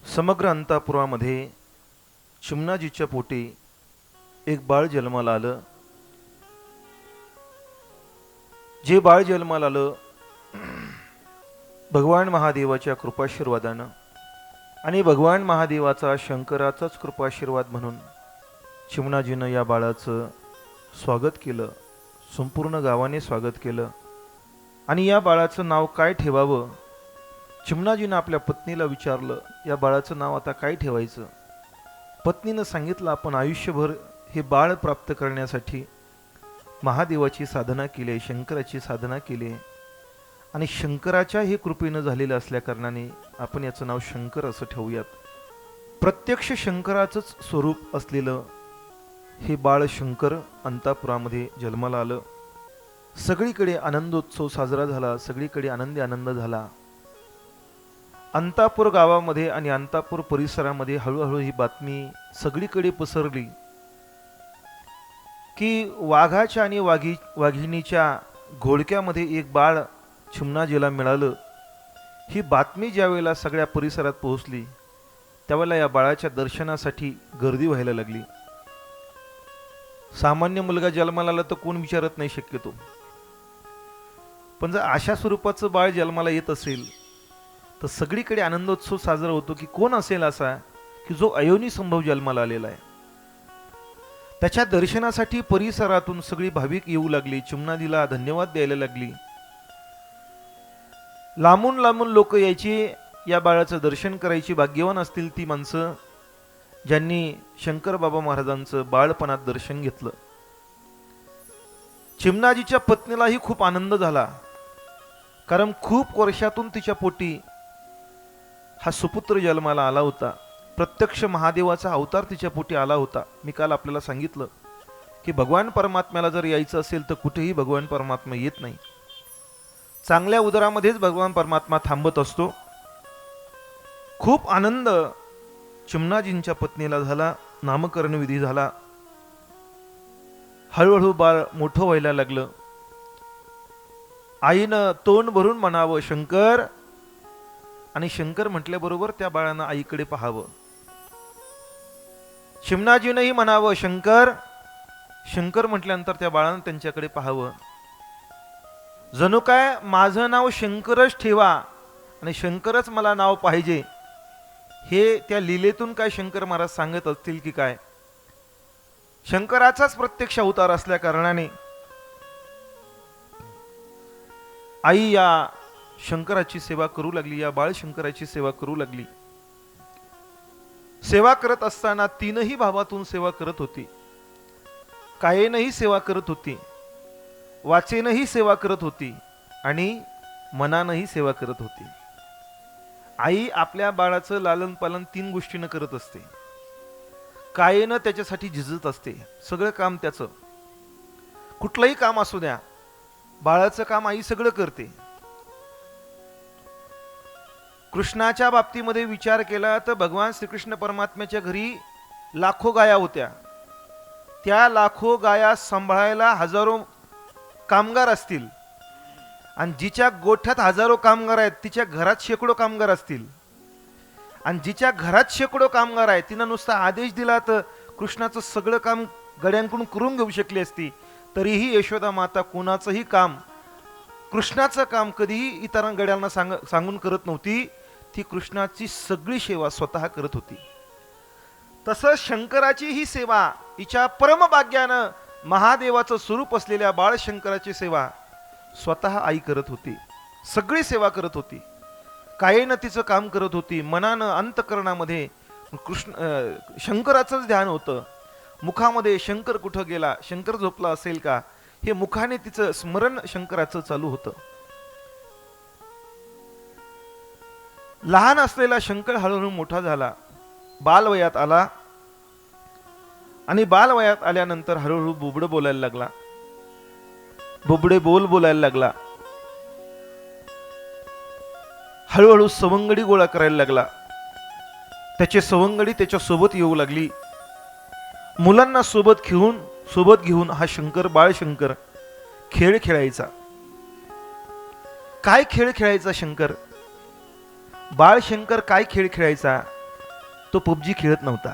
समग्र अंतःपुरामध्ये चिमणाजीच्या पोटी एक बाळ जन्माला आलं. जे बाळ जन्माला आलं भगवान महादेवाच्या कृपाशीर्वादानं आणि भगवान महादेवाचा शंकराचाच कृपाशीर्वाद म्हणून चिमणाजीनं या बाळाचं स्वागत केलं. संपूर्ण गावाने स्वागत केलं. आणि या बाळाचं नाव काय ठेवावं, चिमणाजीनं आपल्या पत्नीला विचारलं, या बाळाचं नाव आता काय ठेवायचं. पत्नीनं सांगितलं, आपण आयुष्यभर हे बाळ प्राप्त करण्यासाठी महादेवाची साधना केली, शंकराची साधना केली आणि शंकराच्या हे कृपेनं झालेलं असल्या कारणाने आपण याचं नाव शंकर असं ठेवूयात. प्रत्यक्ष शंकराचंच स्वरूप असलेलं हे बाळ शंकर अंतःपुरामध्ये जन्माला आलं. सगळीकडे आनंदोत्सव साजरा झाला, सगळीकडे आनंदी आनंद झाला. अंतापूर गावामध्ये आणि अंतापूर परिसरामध्ये हळूहळू ही बातमी सगळीकडे पसरली की वाघाच्या आणि वाघिणीच्या घोडक्यामध्ये एक बाळ चिमणाजीला मिळालं. ही बातमी ज्यावेळेला सगळ्या परिसरात पोहोचली त्यावेळेला या बाळाच्या दर्शनासाठी गर्दी व्हायला लागली. सामान्य मुलगा जन्माला आला तर कोण विचारत नाही शक्यतो, पण जर अशा स्वरूपाचं बाळ जन्माला येत असेल तर सगळीकडे आनंदोत्सव साजरा होतो की कोण असेल असा की जो अयोनी संभव जन्माला आलेला आहे. त्याच्या दर्शनासाठी परिसरातून सगळी भाविक येऊ लागली, चिमणाजीला धन्यवाद द्यायला लागली. लांबून लांबून लोक यायची, या बाळाचं दर्शन करायची. भाग्यवान असतील ती माणसं ज्यांनी शंकर बाबा महाराजांचं बाळपणात दर्शन घेतलं. चिमणाजीच्या पत्नीलाही खूप आनंद झाला, कारण खूप वर्षातून तिच्या पोटी हा सुपुत्र जन्माला आला होता. प्रत्यक्ष महादेवाचा अवतार तिच्या पोटी आला होता. मी काल आपल्याला सांगितलं की भगवान परमात्म्याला जर यायचं असेल तर कुठेही भगवान परमात्मा येत नाही, चांगल्या उदरामध्येच भगवान परमात्मा थांबत असतो. खूप आनंद चिमणाजींच्या पत्नीला झाला. नामकरण विधी झाला. हळूहळू बाळ मोठं व्हायला लागलं. आईनं तोंड भरून म्हणावं शंकर, आणि शंकर म्हटल्याबरोबर त्या बाळानं आईकडे पाहावं. चिमणाजीनंही म्हणावं शंकर, शंकर म्हटल्यानंतर त्या बाळानं त्यांच्याकडे पाहावं. जणू काय माझं नाव शंकरच ठेवा आणि शंकरच मला नाव पाहिजे, हे त्या लीलेतून काय शंकर महाराज सांगत असतील की काय. शंकराचाच प्रत्यक्ष अवतार असल्या कारणाने आई या शंकराची सेवा करू लागली, या बाळ शंकराची सेवा करू लागली. सेवा करत असताना तीनही भावातून सेवा करत होती. कायेनही सेवा करत होती, वाचेनही सेवा करत होती आणि मनानही सेवा करत होती. आई आपल्या बाळाचं लालन पालन तीन गोष्टीनं करत असते. कायेनं त्याच्यासाठी झिजत असते, सगळं काम त्याचं, कुठलंही काम असू द्या, बाळाचं काम आई सगळं करते. कृष्णाच्या बाबतीमध्ये विचार केला तर भगवान श्रीकृष्ण परमात्म्याच्या घरी लाखो गाया होत्या. त्या लाखो गाया सांभाळायला हजारो कामगार असतील, आणि जिच्या गोठ्यात हजारो कामगार आहेत तिच्या घरात शेकडो कामगार असतील, आणि जिच्या घरात शेकडो कामगार आहेत तिनं नुसता आदेश दिला तर कृष्णाचं सगळं काम गड्यांकडून करून घेऊ शकली असती. तरीही यशोदा माता कोणाचंही काम, कृष्णाचं काम कधीही इतर गड्यांना सांगून करत नव्हती. ती कृष्णाची सगळी सेवा स्वतः करत होती. तसंच शंकराची ही सेवा हिच्या परमभाग्यानं महादेवाचं स्वरूप असलेल्या बाळ शंकराची सेवा स्वतः आई करत होती. सगळी सेवा करत होती. कायेनं तिचं काम करत होती, मनानं अंतकरणामध्ये शंकराचंच ध्यान होतं. मुखामध्ये शंकर कुठं गेला, शंकर झोपला असेल का, हे मुखाने तिचं स्मरण शंकराचं चालू होतं. लहान असलेला शंकर हळूहळू मोठा झाला, बालवयात आला, आणि बालवयात आल्यानंतर हळूहळू बुबडं बोलायला लागला, बुबडे बोलायला लागला. हळूहळू सवंगडी गोळा करायला लागला. त्याचे सवंगडी त्याच्या सोबत येऊ लागली. मुलांना सोबत घेऊन हा शंकर, बाळ शंकर खेळ खेळायचा. काय खेळ खेळायचा शंकर? बाळ शंकर काय खेळ खेळायचा? तो पबजी खेळत नव्हता,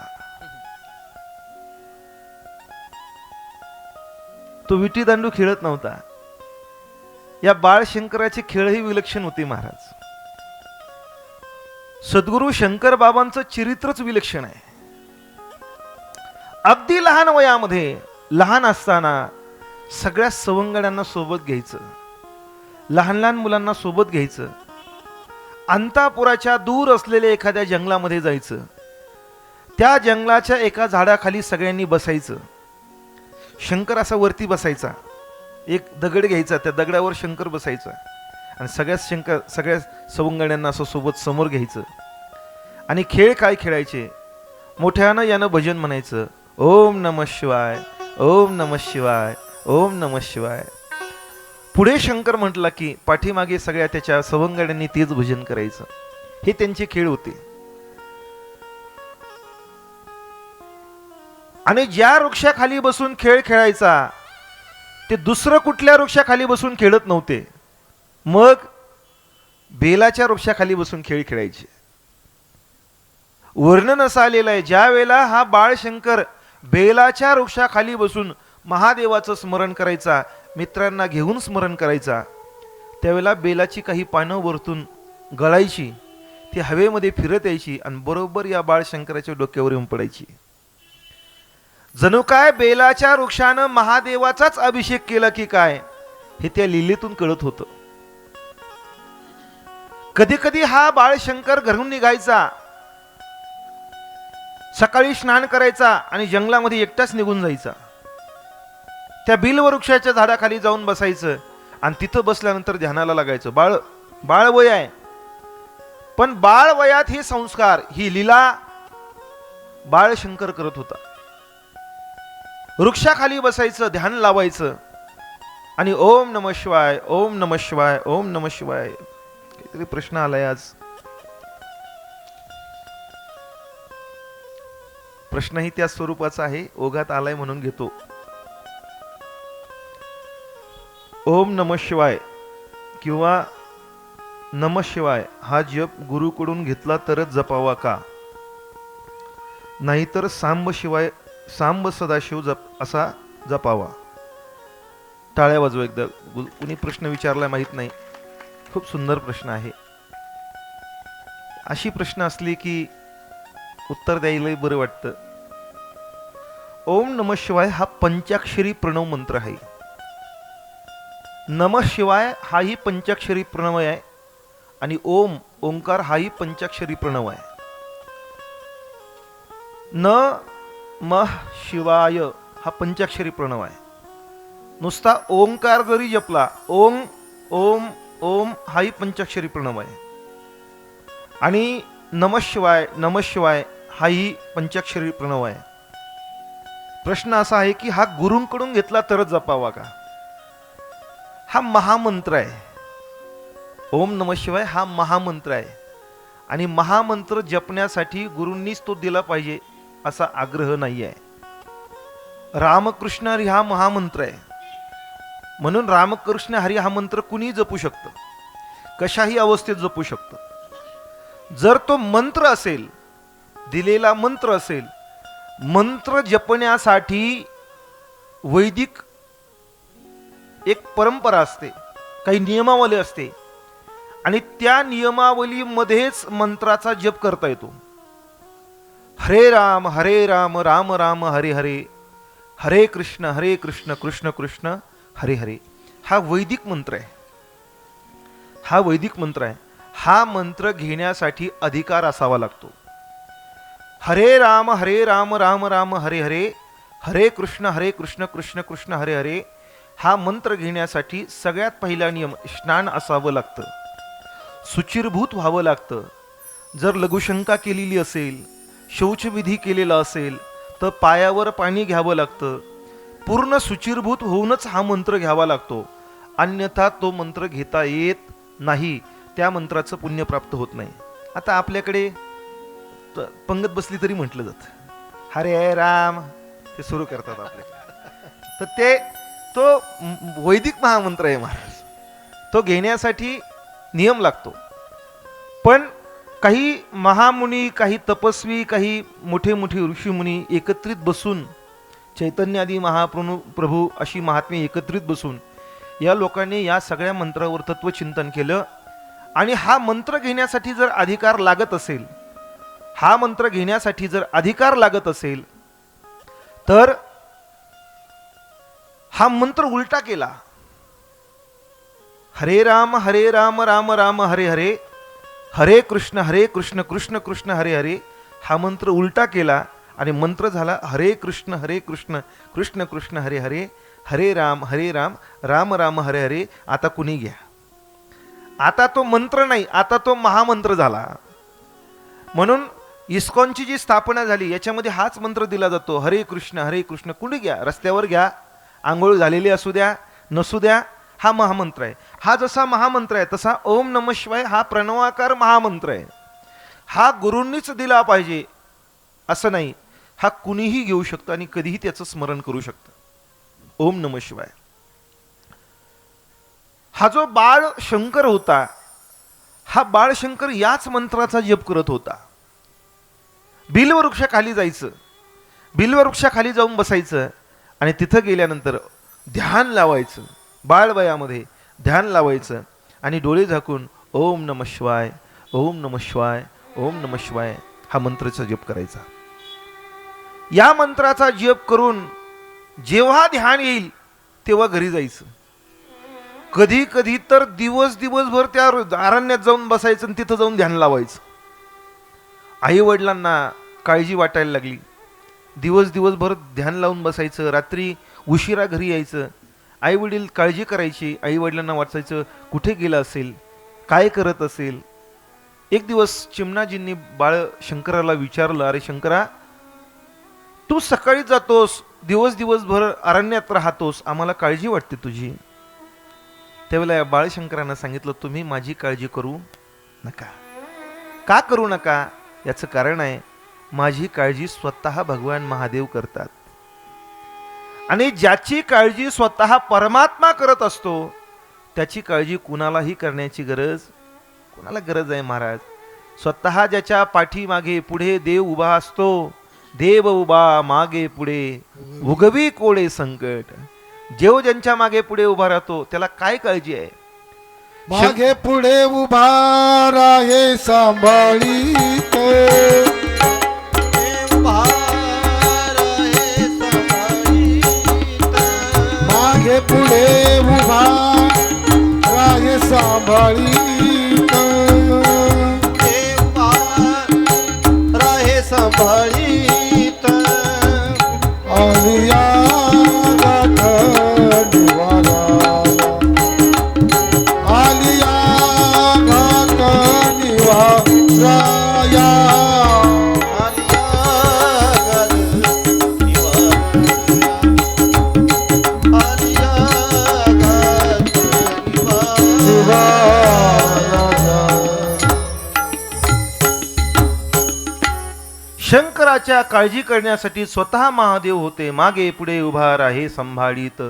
तो विटी दांडू खेळत नव्हता. या बाळशंकराचे खेळही विलक्षण होते महाराज. सद्गुरु शंकर बाबांचं चरित्रच विलक्षण आहे. अगदी लहान वयामध्ये, लहान असताना सगळ्या सवंगड्यांना सोबत घ्यायचं, लहान लहान मुलांना सोबत घ्यायचं, अंतापुराच्या दूर असलेल्या एखाद्या जंगलामध्ये जायचं, त्या जंगलाच्या एका झाडाखाली सगळ्यांनी बसायचं. शंकर असा वरती बसायचा, एक दगड घ्यायचा, त्या दगडावर शंकर बसायचा आणि सगळ्या सवंगड्यांना असं सोबत समोर घ्यायचं आणि खेळ काय खेळायचे. मोठ्यानं यानं भजन म्हणायचं, ओम नमः शिवाय, ओम नमः शिवाय, ओम नमः शिवाय. पुढे शंकर म्हटला की पाठीमागे सगळ्या त्याच्या सवंगड्यांनी तेच भजन करायचं. हे त्यांचे खेळ होते. आणि ज्या वृक्षाखाली बसून खेळ खेळायचा ते दुसरं कुठल्या वृक्षाखाली बसून खेळत नव्हते, मग बेलाच्या वृक्षाखाली बसून खेळ खेळायचे. वर्णन असं आलेलं आहे, ज्या वेळेला हा बाळशंकर बेलाच्या वृक्षाखाली बसून महादेवाचं स्मरण करायचा, मित्रांना घेऊन स्मरण करायचा, त्यावेळेला बेलाची काही पानं वरतून गळायची, ती हवेमध्ये फिरत यायची आणि बरोबर या बाळशंकराच्या डोक्यावर येऊन पडायची. जणू काय बेलाच्या वृक्षानं महादेवाचाच अभिषेक केला की काय, हे त्या लीलेतून कळत होतं. कधी कधी हा बाळशंकर घरून निघायचा, सकाळी स्नान करायचा आणि जंगलामध्ये एकटाच निघून जायचा. त्या बिलवृक्षाच्या झाडाखाली जाऊन बसायचं आणि तिथं बसल्यानंतर ध्यानाला लागायचं. बाळ वय आहे, पण बाळ वयात हे संस्कार, ही लीला बाळशंकर करत होता. वृक्षाखाली बसायचं, ध्यान लावायचं आणि ओम नमः शिवाय, ओम नमः शिवाय, ओम नमः शिवाय. काहीतरी प्रश्न आलाय आज. प्रश्नही त्या स्वरूपाचा आहे, ओघात आलाय म्हणून घेतो. ओम नमः शिवाय किंवा नमः शिवाय हा जप गुरुकडून घेतला तरच जपावा का, नाहीतर सांब शिवाय, सांब सदाशिव जप असा जपावा? टाळ्या वाजवा एकदा. कुणी प्रश्न विचारला माहित नाही, खूप सुंदर प्रश्न आहे. अशी प्रश्न असली की उत्तर द्यायला बरं वाटतं. ओम नमः शिवाय हा पंचाक्षरी प्रणव मंत्र आहे. नमः शिवाय हाही पंचाक्षरी प्रणव आहे आणि ओम, ओंकार हाही पंचाक्षरी प्रणव आहे. न मह शिवाय हा पंचाक्षरी प्रणव आहे. नुसता ओंकार जरी जपला, ओम ओम ओम हाही पंचाक्षरी प्रणव आहे. आणि नमः शिवाय हाही पंचाक्षरी प्रणव आहे. प्रश्न असा आहे की हा गुरूंकडून घेतला तरच जपावा का? हा महामंत्र आहे. ओम नमः शिवाय हा महामंत्र आहे आणि महामंत्र जपण्यासाठी गुरूंनीच तो दिला पाहिजे असा आग्रह नाही आहे. रामकृष्ण हरी हा महामंत्र आहे, म्हणून रामकृष्ण हरी हा मंत्र कुणी जपू शकतं, कशाही अवस्थेत जपू शकतं. जर तो मंत्र असेल, दिलेला मंत्र असेल, मंत्र जपण्यासाठी वैदिक एक परंपरा असते, काही नियमावली असते आणि त्या नियमावलीमध्येच मंत्राचा जप करता येतो. हरे राम राम राम हरे हरे, हरे कृष्ण कृष्ण कृष्ण हरे हरे. हा वैदिक मंत्र आहे. हा वैदिक मंत्र आहे. हा मंत्र घेण्यासाठी अधिकार असावा लागतो. हरे राम राम राम हरे हरे, हरे कृष्ण कृष्ण कृष्ण हरे हरे. हा मंत्र घेण्यासाठी सगळ्यात पहिला नियम स्नान असावं लागतं, शुचिरभूत व्हावं लागतं. जर लघुशंका केलेली असेल, शौचविधी केलेला असेल तर पायावर पाणी घ्यावं लागतं. पूर्ण शुचिरभूत होऊनच हा मंत्र घ्यावा लागतो, अन्यथा तो मंत्र घेता येत नाही. त्या मंत्राचं पुण्य प्राप्त होत नाही. आता आपल्याकडे पंगत बसली तरी म्हटलं जातं हरे राम, ते सुरू करतात आपल्याकडे. तर तो वैदिक महामंत्र आहे महाराज. तो घेण्यासाठी नियम लागतो. पण काही महामुनी, काही तपस्वी, काही मोठे मोठे ऋषीमुनी एकत्रित बसून, चैतन्य आदी महाप्रभू अशी महात्मे एकत्रित बसून या लोकांनी या सगळ्या मंत्रावर तत्वचिंतन केलं. आणि हा मंत्र घेण्यासाठी जर अधिकार लागत असेल, हा मंत्र घेण्यासाठी जर अधिकार लागत असेल तर हा मंत्र उलटा केला. हरे राम राम राम हरे हरे, हरे कृष्ण कृष्ण कृष्ण हरे हरे. हा मंत्र उलटा केला आणि मंत्र झाला हरे कृष्ण कृष्ण कृष्ण हरे हरे, हरे राम राम राम हरे हरे. आता कुणी घ्या. आता तो मंत्र नाही, आता तो महामंत्र झाला. म्हणून इस्कॉनची जी स्थापना झाली याच्यामध्ये हाच मंत्र दिला जातो, हरे कृष्ण कुणी घ्या. रस्त्यावर घ्या, आंघोळ झालेली असू द्या नसू द्या, हा महामंत्र आहे. हा जसा महामंत्र आहे तसा ओम नमः शिवाय हा प्रणवाकार महामंत्र आहे. हा गुरूंनीच दिला पाहिजे असं नाही, हा कुणीही घेऊ शकतं आणि कधीही त्याचं स्मरण करू शकतं. ओम नमः शिवाय. हा जो बाळ शंकर होता, हा बाळ शंकर याच मंत्राचा जप करत होता. बिल्ववृक्षाखाली जायचं, बिल्ववृक्षाखाली जाऊन बसायचं आणि तिथं गेल्यानंतर ध्यान लावायचं. बाळवयामध्ये ध्यान लावायचं आणि डोळे झाकून ओम नमः शिवाय ओम नमः शिवाय ओम नमः शिवाय हा मंत्राचा जप करायचा. या मंत्राचा जप करून जेव्हा ध्यान येईल तेव्हा घरी जायचं. कधी कधी तर दिवसभर त्या अरण्यात जाऊन बसायचं आणि तिथं जाऊन ध्यान लावायचं. आई वडिलांना काळजी वाटायला लागली. दिवसभर ध्यान लावून बसायचं, रात्री उशिरा घरी यायचं. आई वडील काळजी करायची. आई वडिलांना वाटायचं कुठे गेला असेल, काय करत असेल. एक दिवस चिमणाजींनी बाळ शंकराला विचारलं, अरे शंकरा, तू सकाळी जातोस, दिवसभर अरण्यात राहतोस, आम्हाला काळजी वाटते तुझी. त्यावेळेला बाळशंकरांना सांगितलं, तुम्ही माझी काळजी करू नका. का करू नका? याचं कारण आहे, माझी काळजी स्वतः भगवान महादेव करतात. आणि ज्याची काळजी स्वतः परमात्मा करत असतो त्याची काळजी कुणालाही करण्याची कुणाला गरज आहे महाराज. स्वतः ज्याच्या पाठीमागे पुढे देव उभा असतो, देव उभा मागे पुढे उगवी कोडे संकट. जेव ज्यांच्या मागे पुढे उभा राहतो त्याला काय काळजी आहे? मागे पुढे उभा राहे सांभाळीत, मागे पुढे उभा राहे सांभाळीत, राहे सांभाळीत. आलिया शंकराच्या काळजी करण्यासाठी स्वतः महादेव होते. मागे पुढे उभा राहे संभाळीत,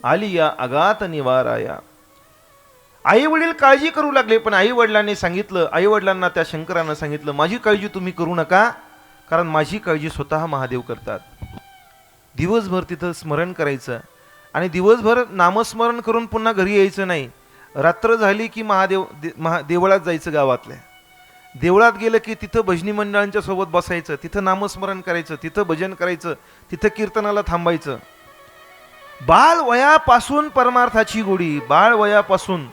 आलिया अगात निवाराया. आई वडील काळजी करू लागले, पण आई वडिलांनी सांगितलं, आई वडिलांना त्या शंकरानं सांगितलं, माझी काळजी तुम्ही करू नका, कारण माझी काळजी स्वतः महादेव करतात. दिवसभर तिथं स्मरण करायचं आणि दिवसभर नामस्मरण करून पुन्हा घरी यायचं नाही. रात्र झाली की देवळात जायचं. गावातल्या देवळात गेलं की तिथं भजनी मंडळांच्या सोबत बसायचं, तिथं नामस्मरण करायचं, तिथं भजन करायचं, तिथं कीर्तनाला थांबायचं. बाळ वयापासून परमार्थाची गोडी, बाळ वयापासून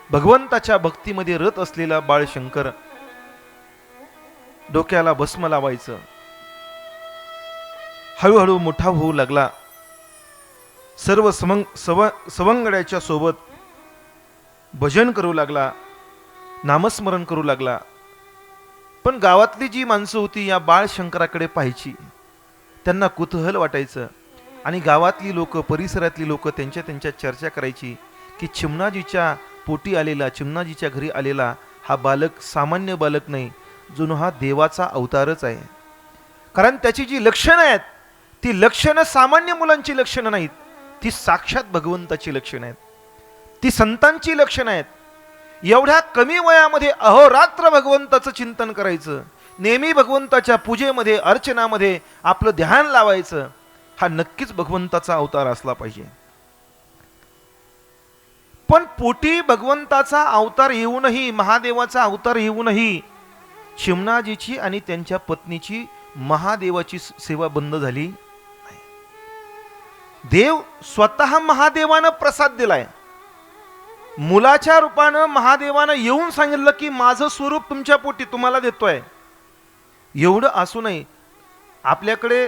भगवंताच्या भक्तीमध्ये रत असलेला बाळ शंकर डोक्याला भस्म लावायचं. हळूहळू मोठा होऊ लागला. सर्व सवंगड्याच्या सोबत भजन करू लागला, नामस्मरण करू लागला. पण गावातली जी माणसं होती या बाळ शंकराकडे पाहायची, त्यांना कुतूहल वाटायचं आणि गावातली लोक, परिसरातली लोक त्यांच्या चर्चा करायची की चिमणाजीच्या पोटी आलेला, चिमणाजीच्या घरी आलेला हा बालक सामान्य बालक नाही, जणू हा देवाचा अवतारच आहे. कारण त्याची जी लक्षणं आहेत ती लक्षणं सामान्य मुलांची लक्षणं नाहीत, ती साक्षात भगवंताची लक्षणं आहेत, ती संतांची लक्षणं आहेत. एवढ्या कमी वयामध्ये अहोरात्र भगवंताचं चिंतन करायचं, नेहमी भगवंताच्या पूजेमध्ये अर्चनामध्ये आपलं ध्यान लावायचं, हा नक्कीच भगवंताचा अवतार असला पाहिजे. पण पोटी भगवंताचा अवतार येऊनही, महादेवाचा अवतार येऊनही चिमणाजीची आणि त्यांच्या पत्नीची महादेवाची सेवा बंद झाली नाही. देव स्वतः महादेवानं प्रसाद दिलाय. मुलाच्या रूपानं महादेवानं येऊन सांगितलं की माझं स्वरूप तुमच्या पोटी तुम्हाला देतोय. एवढं असूनही आपल्याकडे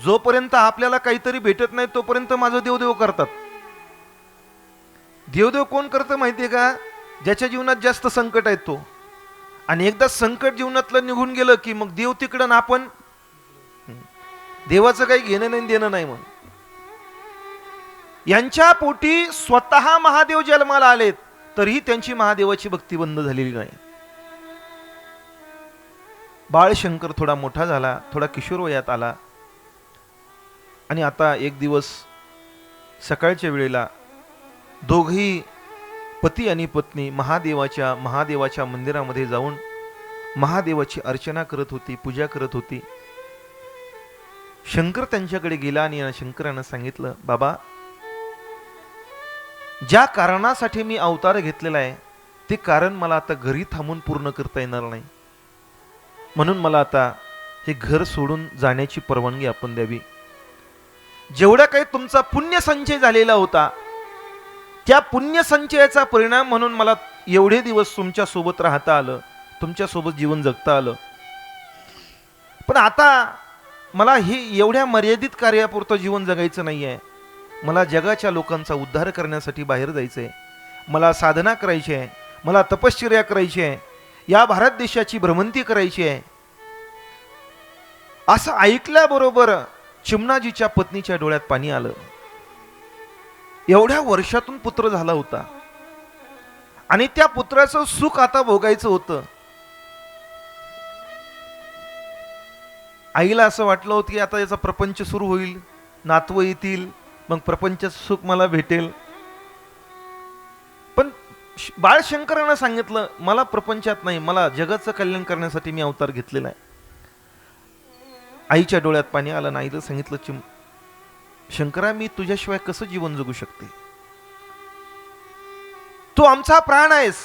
जोपर्यंत आपल्याला काहीतरी भेटत नाही तोपर्यंत माझं देवदेव करतात. देवदेव कोण करतं माहितीये का? ज्याच्या जीवनात जास्त संकट आहे तो. आणि एकदा संकट जीवनातलं निघून गेलं की मग देव तिकडं ना आपण, देवाचं काही घेणं नाही देणं नाही. मग यांच्या पोटी स्वतः महादेव जन्माला आलेत तरीही त्यांची महादेवाची भक्ती बंद झालेली नाही. बाळशंकर थोडा मोठा झाला, थोडा किशोर वयात आला आणि आता एक दिवस सकाळच्या वेळेला दोघही पती आणि पत्नी महादेवाच्या मंदिरामध्ये जाऊन महादेवाची अर्चना करत होती, पूजा करत होती. शंकर त्यांच्याकडे गेला आणि शंकरानं सांगितलं, बाबा, ज्या कारणासाठी मी अवतार घेतलेला आहे ते कारण मला आता घरी थांबून पूर्ण करता येणार नाही, म्हणून मला आता हे घर सोडून जाण्याची परवानगी आपण द्यावी. जेवढा काही तुमचा पुण्य संचय झालेला होता त्या पुण्य संचयाचा परिणाम म्हणून मला एवढे दिवस तुमच्या सोबत राहता आलं, तुमच्या सोबत जीवन जगता आलं. पण आता मला हे एवढ्या मर्यादित कार्यापुरतं जीवन जगायचं नाहीये. मला जगाच्या लोकांचा उद्धार करण्यासाठी बाहेर जायचंय. मला साधना करायची आहे, मला तपश्चर्या करायची आहे, या भारत देशाची भ्रमंती करायची आहे. असं ऐकल्याबरोबर चिमणाजीच्या पत्नीच्या डोळ्यात पाणी आलं. एवढ्या वर्षातून पुत्र झाला होता आणि त्या पुत्राचं सुख आता भोगायचं होतं. आईला असं वाटलं होतं की आता याचा प्रपंच सुरू होईल, नातवं येतील, मग प्रपंचाचं सुख मला भेटेल. पण बाळशंकरानं सांगितलं, मला प्रपंचात नाही, मला जगाचं कल्याण करण्यासाठी मी अवतार घेतलेला आहे. आईच्या डोळ्यात पाणी आलं. ना आईला सांगितलं, शंकरा, मी तुझ्याशिवाय कसं जीवन जगू शकते? तू आमचा प्राण आहेस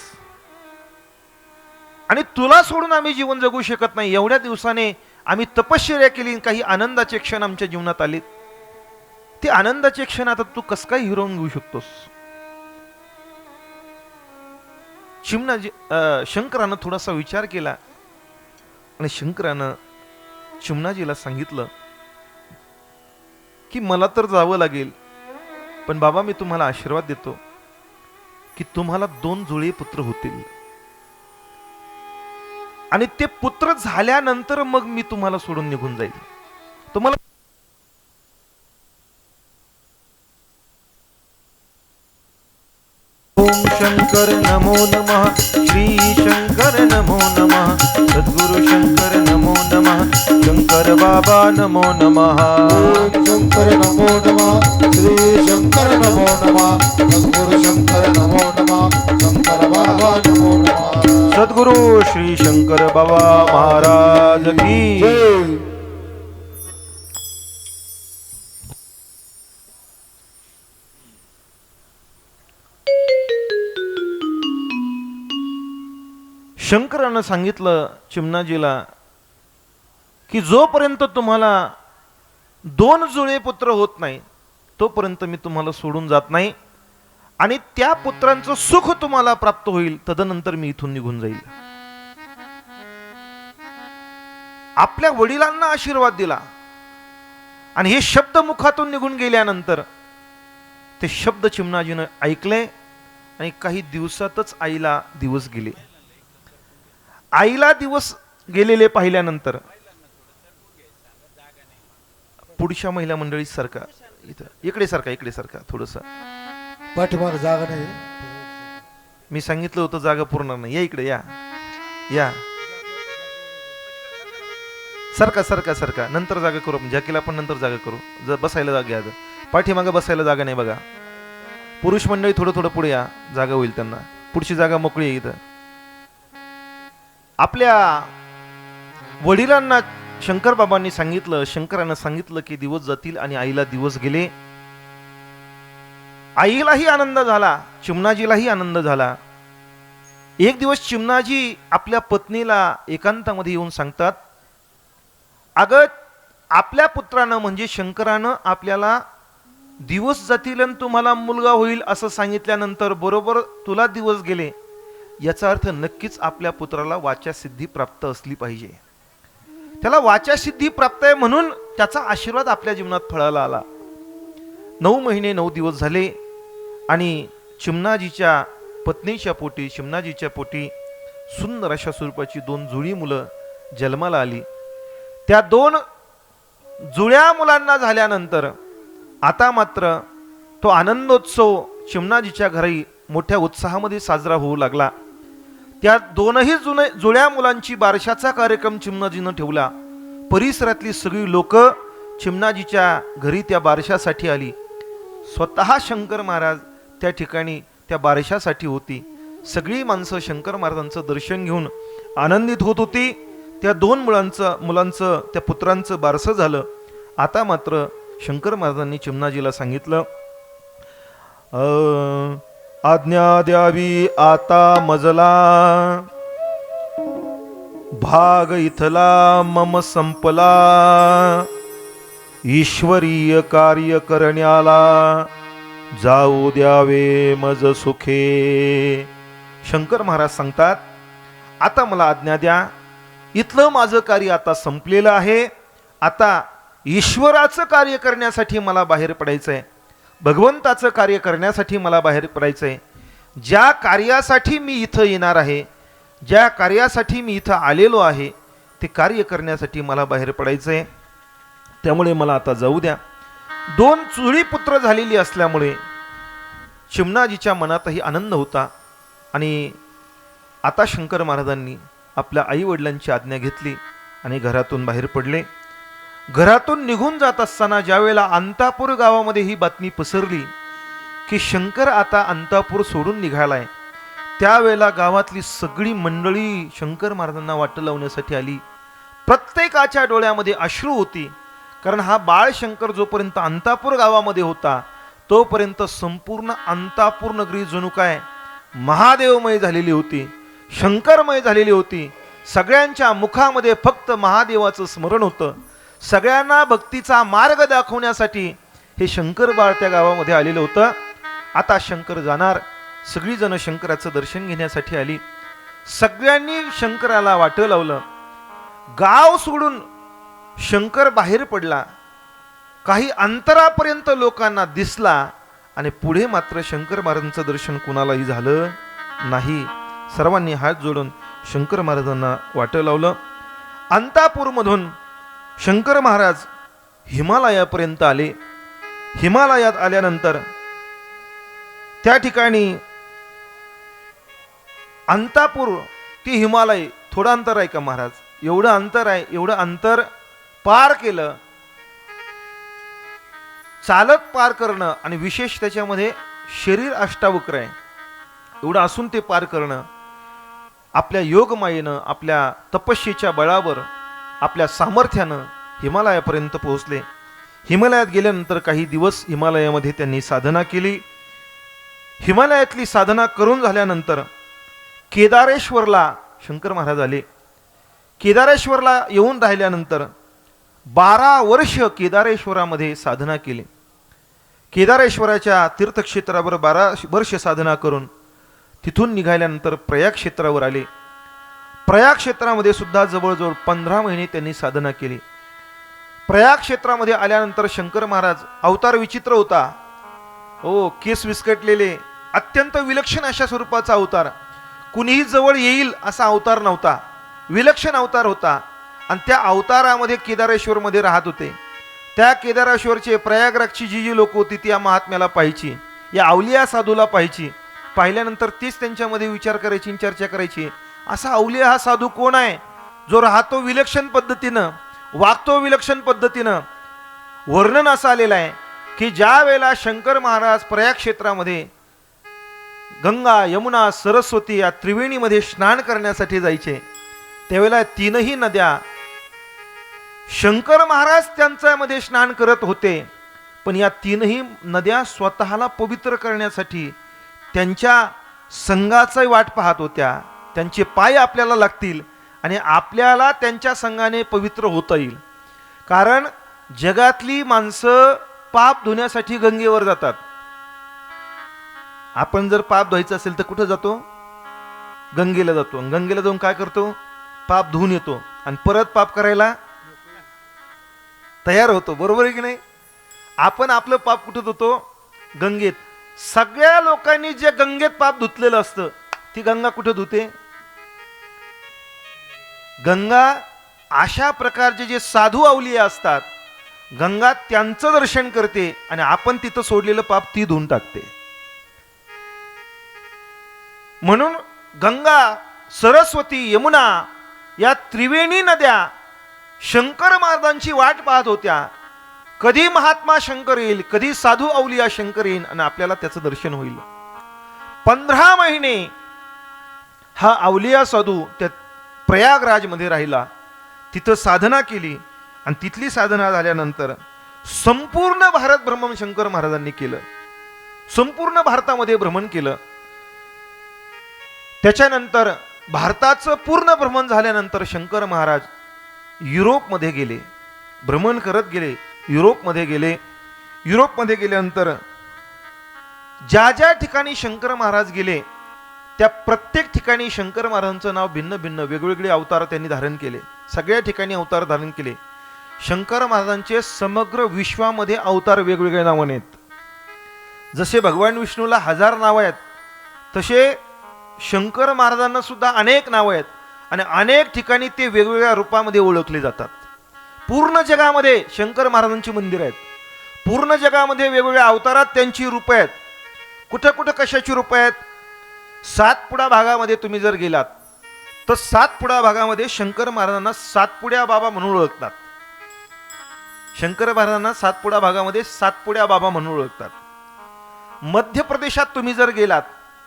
आणि तुला सोडून आम्ही जीवन जगू शकत नाही. एवढ्या दिवसाने आम्ही तपश्चर्या केली, काही आनंदाचे क्षण आमच्या जीवनात आले, ते आनंदाचे क्षण आता तू कसं काय हिरावून घेऊ शकतोस? शंकरानं थोडासा विचार केला आणि शंकरानं चिमणाजीला सांगितलं की मला तर जावं लागेल, पण बाबा, मी तुम्हाला आशीर्वाद देतो की तुम्हाला 2 जुळे पुत्र होतील आणि ते पुत्र झाल्यानंतर मग मी तुम्हाला सोडून निघून जाईल. तुम्हाला ओम शंकर नमो नमः, श्री शंकर नमो नमः, सद्गुरु शंकर नमो नमः, शंकर बाबा नमो नमः. ओम शंकर नमो नमः, श्री शंकर नमो नमः, सद्गुरु शंकर नमो नमः, शंकर बाबा नमो नमः. सद्गुरु श्री शंकर बाबा महाराज की जय. शंकरानं सांगितलं चिमणाजीला की जोपर्यंत तुम्हाला 2 जुळे पुत्र होत नाही तोपर्यंत मी तुम्हाला सोडून जात नाही आणि त्या पुत्रांचं सुख तुम्हाला प्राप्त होईल, तदनंतर मी इथून निघून जाईल. आपल्या वडिलांना आशीर्वाद दिला आणि हे शब्द मुखातून निघून गेल्यानंतर ते शब्द चिमणाजीनं ऐकले आणि काही दिवसातच आईला दिवस गेले. आईला दिवस गेलेले पाहिल्यानंतर पुढच्या महिला मंडळी सारखा इकडे सारखा थोडस पाठीमाग जागा नाही. मी सांगितलं होतं जागा पूर्ण नाही. या इकडे, या सारखा नंतर जागा करू, जॅकीला पण नंतर जागा करू. बसायला जागा घ्या, पाठीमागे बसायला जागा नाही बघा. पुरुष मंडळी थोडं पुढे या, जागा होईल त्यांना. पुढची जागा मोकळी आहे इथं. आपल्या वडिलांना शंकर बाबांनी सांगितलं, शंकरानं सांगितलं की दिवस जातील आणि आईला दिवस गेले. आईलाही आनंद झाला, चिमणाजीलाही आनंद झाला. एक दिवस चिमणाजी आपल्या पत्नीला एकांतामध्ये येऊन सांगतात, अगं आपल्या पुत्रानं म्हणजे शंकरानं आपल्याला दिवस जातील आणि तुम्हाला मुलगा होईल असं सांगितल्यानंतर बरोबर तुला दिवस गेले, याचा अर्थ नक्कीच आपल्या पुत्राला वाचासिद्धी प्राप्त असली पाहिजे. त्याला वाचासिद्धी प्राप्त आहे म्हणून त्याचा आशीर्वाद आपल्या जीवनात फळाला आला. 9 महिने 9 दिवस झाले आणि चिमणाजीच्या पत्नीच्या पोटी, चिमणाजीच्या पोटी सुंदर अशा स्वरूपाची 2 जुळी मुलं जन्माला आली. त्या 2 जुळ्या मुलांना झाल्यानंतर आता मात्र तो आनंदोत्सव चिमणाजीच्या घरी मोठ्या उत्साहामध्ये साजरा होऊ लागला. त्या 2ही जुळ्या मुलांची बारशाचा कार्यक्रम चिमणाजीनं ठेवला. परिसरातली सगळी लोक चिमणाजीच्या घरी त्या बारशासाठी आली. स्वतः शंकर महाराज त्या ठिकाणी त्या बारशासाठी होती. सगळी माणसं शंकर महाराजांचं दर्शन घेऊन आनंदित होत होती. त्या 2 मुलांचं त्या पुत्रांचं बारसं झालं. आता मात्र शंकर महाराजांनी चिमणाजीला सांगितलं, आज्ञा द्यावी आता मजला, भाग इथला मम संपला, ईश्वरीय कार्य करण्याला जाऊ द्यावे मज सुखे. शंकर महाराज सांगतात, आता मला आज्ञा द्या, इथलं माझं कार्य आता संपलेलं आहे. आता ईश्वराचं कार्य करण्यासाठी मला बाहेर पडायचंय, भगवंताचं कार्य करण्यासाठी मला बाहेर पडायचंय. ज्या कार्यासाठी मी इथं येणार आहे, ज्या कार्यासाठी मी इथं आलेलो आहे, ते कार्य करण्यासाठी मला बाहेर पडायचंय. त्यामुळे मला आता जाऊ द्या. 2 जुळी पुत्र झालेली असल्यामुळे चिमणाजीच्या मनातही आनंद होता. आणि आता शंकर महाराजांनी आपल्या आई वडिलांची आज्ञा घेतली आणि घरातून बाहेर पडले. घरातून निघून जात असताना ज्यावेळेला अंतापूर गावामध्ये ही बातमी पसरली की शंकर आता अंतापूर सोडून निघालाय, त्यावेळेला गावातली सगळी मंडळी शंकर महाराजांना वाट लावण्यासाठी आली. प्रत्येकाच्या डोळ्यामध्ये अश्रू होती, कारण हा बाळ शंकर जोपर्यंत अंतापूर गावामध्ये होता तोपर्यंत संपूर्ण अंतापूर नगरी जणू काय महादेवमय झालेली होती, शंकरमय झालेली होती. सगळ्यांच्या मुखामध्ये फक्त महादेवाचं स्मरण होतं. सगळ्यांना भक्तीचा मार्ग दाखवण्यासाठी हे शंकर बाळ त्या गावामध्ये आलेलं होतं. आता शंकर जाणार. सगळी जण शंकराचं दर्शन घेण्यासाठी आली. सगळ्यांनी शंकराला वाट लावलं. गाव सोडून शंकर बाहेर पडला. काही अंतरापर्यंत लोकांना दिसला आणि पुढे मात्र शंकर महाराजांचं दर्शन कुणालाही झालं नाही. सर्वांनी हात जोडून शंकर महाराजांना वाट लावलं. अंतापूरमधून शंकर महाराज हिमालयापर्यंत आले. हिमालयात आल्यानंतर त्या ठिकाणी अंतापूर ते हिमालय थोडं अंतर आहे का महाराज? एवढं अंतर आहे. एवढं अंतर पार केलं. चालत पार करणं आणि विशेष त्याच्यामध्ये शरीर अष्टावक्र आहे. एवढं असून ते पार करणं आपल्या योगमायेनं, आपल्या तपस्येच्या बळावर, आपल्या सामर्थ्यानं हिमालयापर्यंत पोहोचले. हिमालयात गेल्यानंतर काही दिवस हिमालयामध्ये त्यांनी साधना केली. हिमालयातली साधना करून झाल्यानंतर केदारेश्वरला शंकर महाराज आले. केदारेश्वरला येऊन राहिल्यानंतर 12 वर्ष केदारेश्वरामध्ये साधना केली. केदारेश्वराच्या तीर्थक्षेत्रावर 12 वर्ष साधना करून तिथून निघाल्यानंतर प्रयाग क्षेत्रावर आले. प्रयाग क्षेत्रामध्ये सुद्धा जवळजवळ 15 महिने त्यांनी साधना केली. प्रयाग क्षेत्रामध्ये आल्यानंतर शंकर महाराज अवतार विचित्र होता. हो, केस विस्कटलेले, अत्यंत विलक्षण अशा स्वरूपाचा अवतार. कुणीही जवळ येईल असा अवतार नव्हता. विलक्षण अवतार होता. आणि त्या अवतारामध्ये केदारेश्वरमध्ये राहत होते. त्या केदारेश्वरचे प्रयागराजची जी लोक होती ती या महात्म्याला पाहायची, या अवलिया साधूला पाहायची. पाहिल्यानंतर तीच त्यांच्यामध्ये विचार करायची, चर्चा करायची, असा अवलिया हा साधू कोण आहे जो राहतो विलक्षण पद्धतीनं, वागतो विलक्षण पद्धतीनं. वर्णन असं आलेलं आहे की ज्या वेळेला शंकर महाराज प्रयाग क्षेत्रामध्ये गंगा, यमुना, सरस्वती या त्रिवेणीमध्ये स्नान करण्यासाठी जायचे, त्यावेळेला तीनही नद्या शंकर महाराज त्यांच्यामध्ये स्नान करत होते, पण या तीनही नद्या स्वतःला पवित्र करण्यासाठी त्यांच्या संघाची वाट पाहत होत्या. त्यांचे पाय आपल्याला लागतील आणि आपल्याला त्यांच्या संघाने पवित्र होता येईल. कारण जगातली माणसं पाप धुण्यासाठी गंगेवर जातात. आपण जर पाप धुवायचं असेल तर कुठं जातो? गंगेला जातो. गंगेला जाऊन काय करतो? पाप धुवून येतो आणि परत पाप करायला तयार होतो. बरोबर आहे की नाही? आपण आपलं पाप कुठं धुतो? गंगेत. सगळ्या लोकांनी जे गंगेत पाप धुतलेलं असतं, ती गंगा कुठं धुते? गंगा अशा प्रकारचे जे साधू अवलिया असतात, गंगा त्यांचं दर्शन करते आणि आपण तिथं सोडलेलं पाप ती धुवून टाकते. म्हणून गंगा, सरस्वती, यमुना या त्रिवेणी नद्या शंकर महाराजांची वाट पाहत होत्या. कधी महात्मा शंकर येईल, कधी साधू अवलिया शंकर येईल आणि आपल्याला त्याचं दर्शन होईल. 15 महिने हा अवलिया साधू त्या प्रयागराजमध्ये राहिला, तिथं साधना केली आणि तिथली साधना झाल्यानंतर संपूर्ण भारत भ्रमण शंकर महाराजांनी केलं. संपूर्ण भारतामध्ये भ्रमण केलं. त्याच्यानंतर भारताचं पूर्ण भ्रमण झाल्यानंतर शंकर महाराज युरोपमध्ये गेले, भ्रमण करत गेले, युरोपमध्ये गेले. युरोपमध्ये गेल्यानंतर ज्या ज्या ठिकाणी शंकर महाराज गेले त्या प्रत्येक ठिकाणी शंकर महाराजांचं नाव भिन्न भिन्न वेगवेगळे अवतार त्यांनी धारण केले. सगळ्या ठिकाणी अवतार धारण केले. शंकर महाराजांचे समग्र विश्वामध्ये अवतार वेगवेगळे नावाने आहेत. जसे भगवान विष्णूला 1000 नावं आहेत, तसे शंकर महाराजांना सुद्धा अनेक नावं आहेत आणि अनेक ठिकाणी ते वेगवेगळ्या रूपामध्ये ओळखले जातात. पूर्ण जगामध्ये शंकर महाराजांची मंदिर आहेत. पूर्ण जगामध्ये वेगवेगळ्या अवतारात त्यांची रूपं आहेत. कुठं कुठं कशाची रूपं आहेत? सातपुडा भागामध्ये तुम्ही जर गेलात तर सातपुडा भागामध्ये शंकर महाराजांना सातपुड्या बाबा म्हणून ओळखतात. शंकर महाराजांना सातपुडा भागामध्ये सातपुड्या बाबा म्हणून ओळखतात. मध्य प्रदेशात तुम्ही जर गेलात,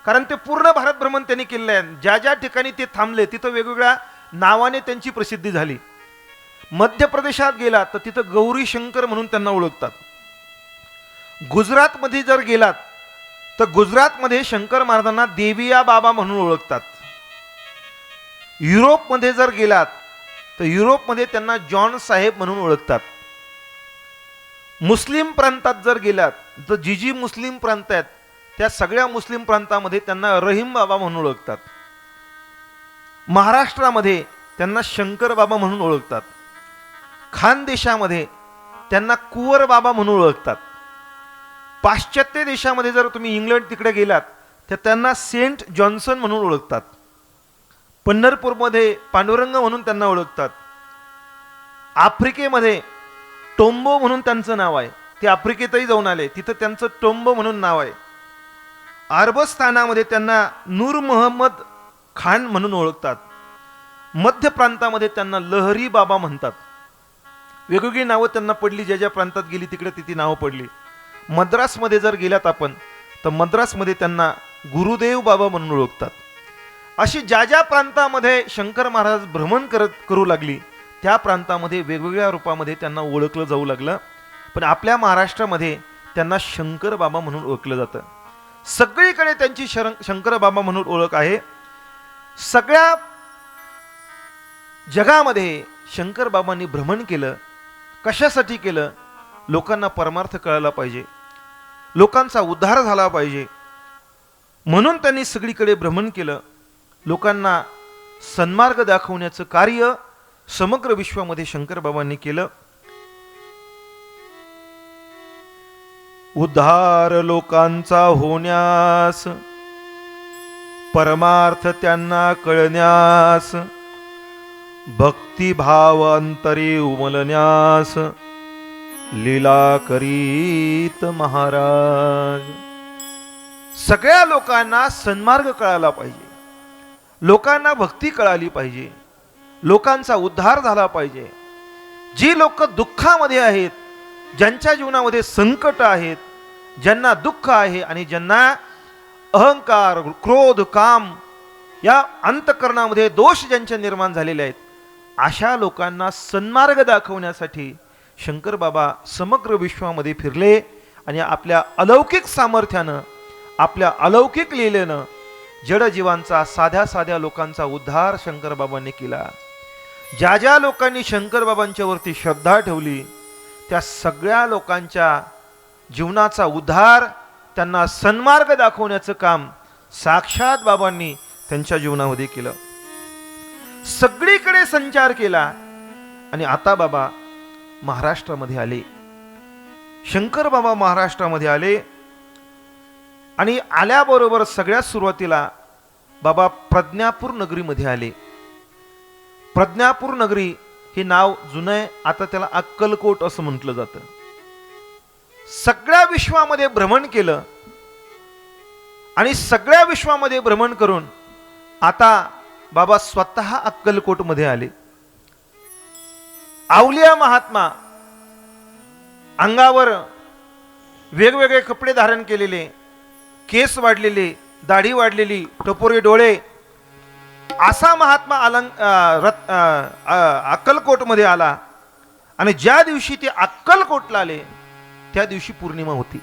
कारण ते पूर्ण भारत भ्रमण त्यांनी केलेलं आहे, ज्या ज्या ठिकाणी ते थांबले तिथं वेगवेगळ्या नावाने त्यांची प्रसिद्धी झाली. मध्य प्रदेशात गेलात तर तिथं गौरी शंकर म्हणून त्यांना ओळखतात. गुजरातमध्ये जर गेलात तर गुजरातमध्ये शंकर महाराजांना देविया बाबा म्हणून ओळखतात. युरोपमध्ये जर गेलात तर युरोपमध्ये त्यांना जॉन साहेब म्हणून ओळखतात. मुस्लिम प्रांतात जर गेलात तर जी मुस्लिम प्रांत आहेत त्या सगळ्या मुस्लिम प्रांतामध्ये त्यांना रहीम बाबा म्हणून ओळखतात. महाराष्ट्रामध्ये त्यांना शंकर बाबा म्हणून ओळखतात. खानदेशामध्ये त्यांना कुंवर बाबा म्हणून ओळखतात. पाश्चात्य देशामध्ये जर तुम्ही इंग्लंड तिकडे गेलात तर त्यांना सेंट जॉन्सन म्हणून ओळखतात. पंढरपूरमध्ये पांडुरंग म्हणून त्यांना ओळखतात. आफ्रिकेमध्ये टोम्बो म्हणून त्यांचं नाव आहे. ते आफ्रिकेतही जाऊन आले, तिथं त्यांचं टोम्बो म्हणून नाव आहे. अरबस्थानामध्ये त्यांना नूर मोहम्मद खान म्हणून ओळखतात. मध्य प्रांतामध्ये त्यांना लहरी बाबा म्हणतात. वेगवेगळी नावं त्यांना पडली, ज्या ज्या प्रांतात गेली तिकडे ती नावं पडली. मद्रासमध्ये जर गेल्यात आपण तर मद्रासमध्ये त्यांना गुरुदेव बाबा म्हणून ओळखतात. अशी ज्या ज्या प्रांतामध्ये शंकर महाराज भ्रमण करू लागली त्या प्रांतामध्ये वेगवेगळ्या रूपामध्ये त्यांना ओळखलं जाऊ लागलं. पण आपल्या महाराष्ट्रामध्ये त्यांना शंकर बाबा म्हणून ओळखलं जातं. सगळीकडे त्यांची शंकर बाबा म्हणून ओळख आहे. सगळ्या जगामध्ये शंकर बाबांनी भ्रमण केलं. कशासाठी केलं? लोकांना परमार्थ कळायला पाहिजे, लोकांचा उद्धार झाला पाहिजे, म्हणून त्यांनी सगळीकडे भ्रमण केलं. लोकांना सन्मार्ग दाखवण्याचं कार्य समग्र विश्वामध्ये शंकर बाबांनी केलं. उद्धार लोकांचा होण्यास, परमार्थ त्यांना कळण्यास, भक्तिभाव अंतरी उमलण्यास लीला करीत महाराज. सगळ्या लोकांना सन्मार्ग कळाला पाहिजे, लोकांना भक्ती कळाली पाहिजे, लोकांचा उद्धार झाला पाहिजे. जी लोक दुःखामध्ये आहेत, ज्यांच्या जीवनामध्ये संकट आहेत, ज्यांना दुःख आहे आणि ज्यांना अहंकार, क्रोध, काम या अंतःकरणामध्ये दोष ज्यांच्या निर्माण झालेले आहेत, अशा लोकांना सन्मार्ग दाखवण्यासाठी शंकर बाबा समग्र विश्वामध्ये फिरले आणि आपल्या अलौकिक सामर्थ्यानं, आपल्या अलौकिक लीलेनं जडजीवांचा, साध्या साध्या लोकांचा उद्धार शंकर बाबांनी केला. ज्या ज्या लोकांनी शंकर बाबांच्या वरती श्रद्धा ठेवली त्या सगळ्या लोकांच्या जीवनाचा उद्धार, त्यांना सन्मार्ग दाखवण्याचं काम साक्षात बाबांनी त्यांच्या जीवनामध्ये केलं. सगळीकडे संचार केला आणि आता बाबा महाराष्ट्रामध्ये आले. शंकर बाबा महाराष्ट्रामध्ये आले आणि आल्याबरोबर सगळ्यात सुरुवातीला बाबा प्रज्ञापूर नगरीमध्ये आले. प्रज्ञापूर नगरी हे नाव जुनं आहे, आता त्याला अक्कलकोट असं म्हटलं जातं. सगळ्या विश्वामध्ये भ्रमण केलं आणि सगळ्या विश्वामध्ये भ्रमण करून आता बाबा स्वतः अक्कलकोटमध्ये आले. आवलिया महात्मा, अंगावर वेगवेगळे कपडे धारण केलेले, केस वाढलेले, दाढी वाढलेली, टपोरे डोळे, असा महात्मा अक्कलकोटमध्ये आला. आणि ज्या दिवशी ते अक्कलकोटला आले त्या दिवशी पौर्णिमा होती.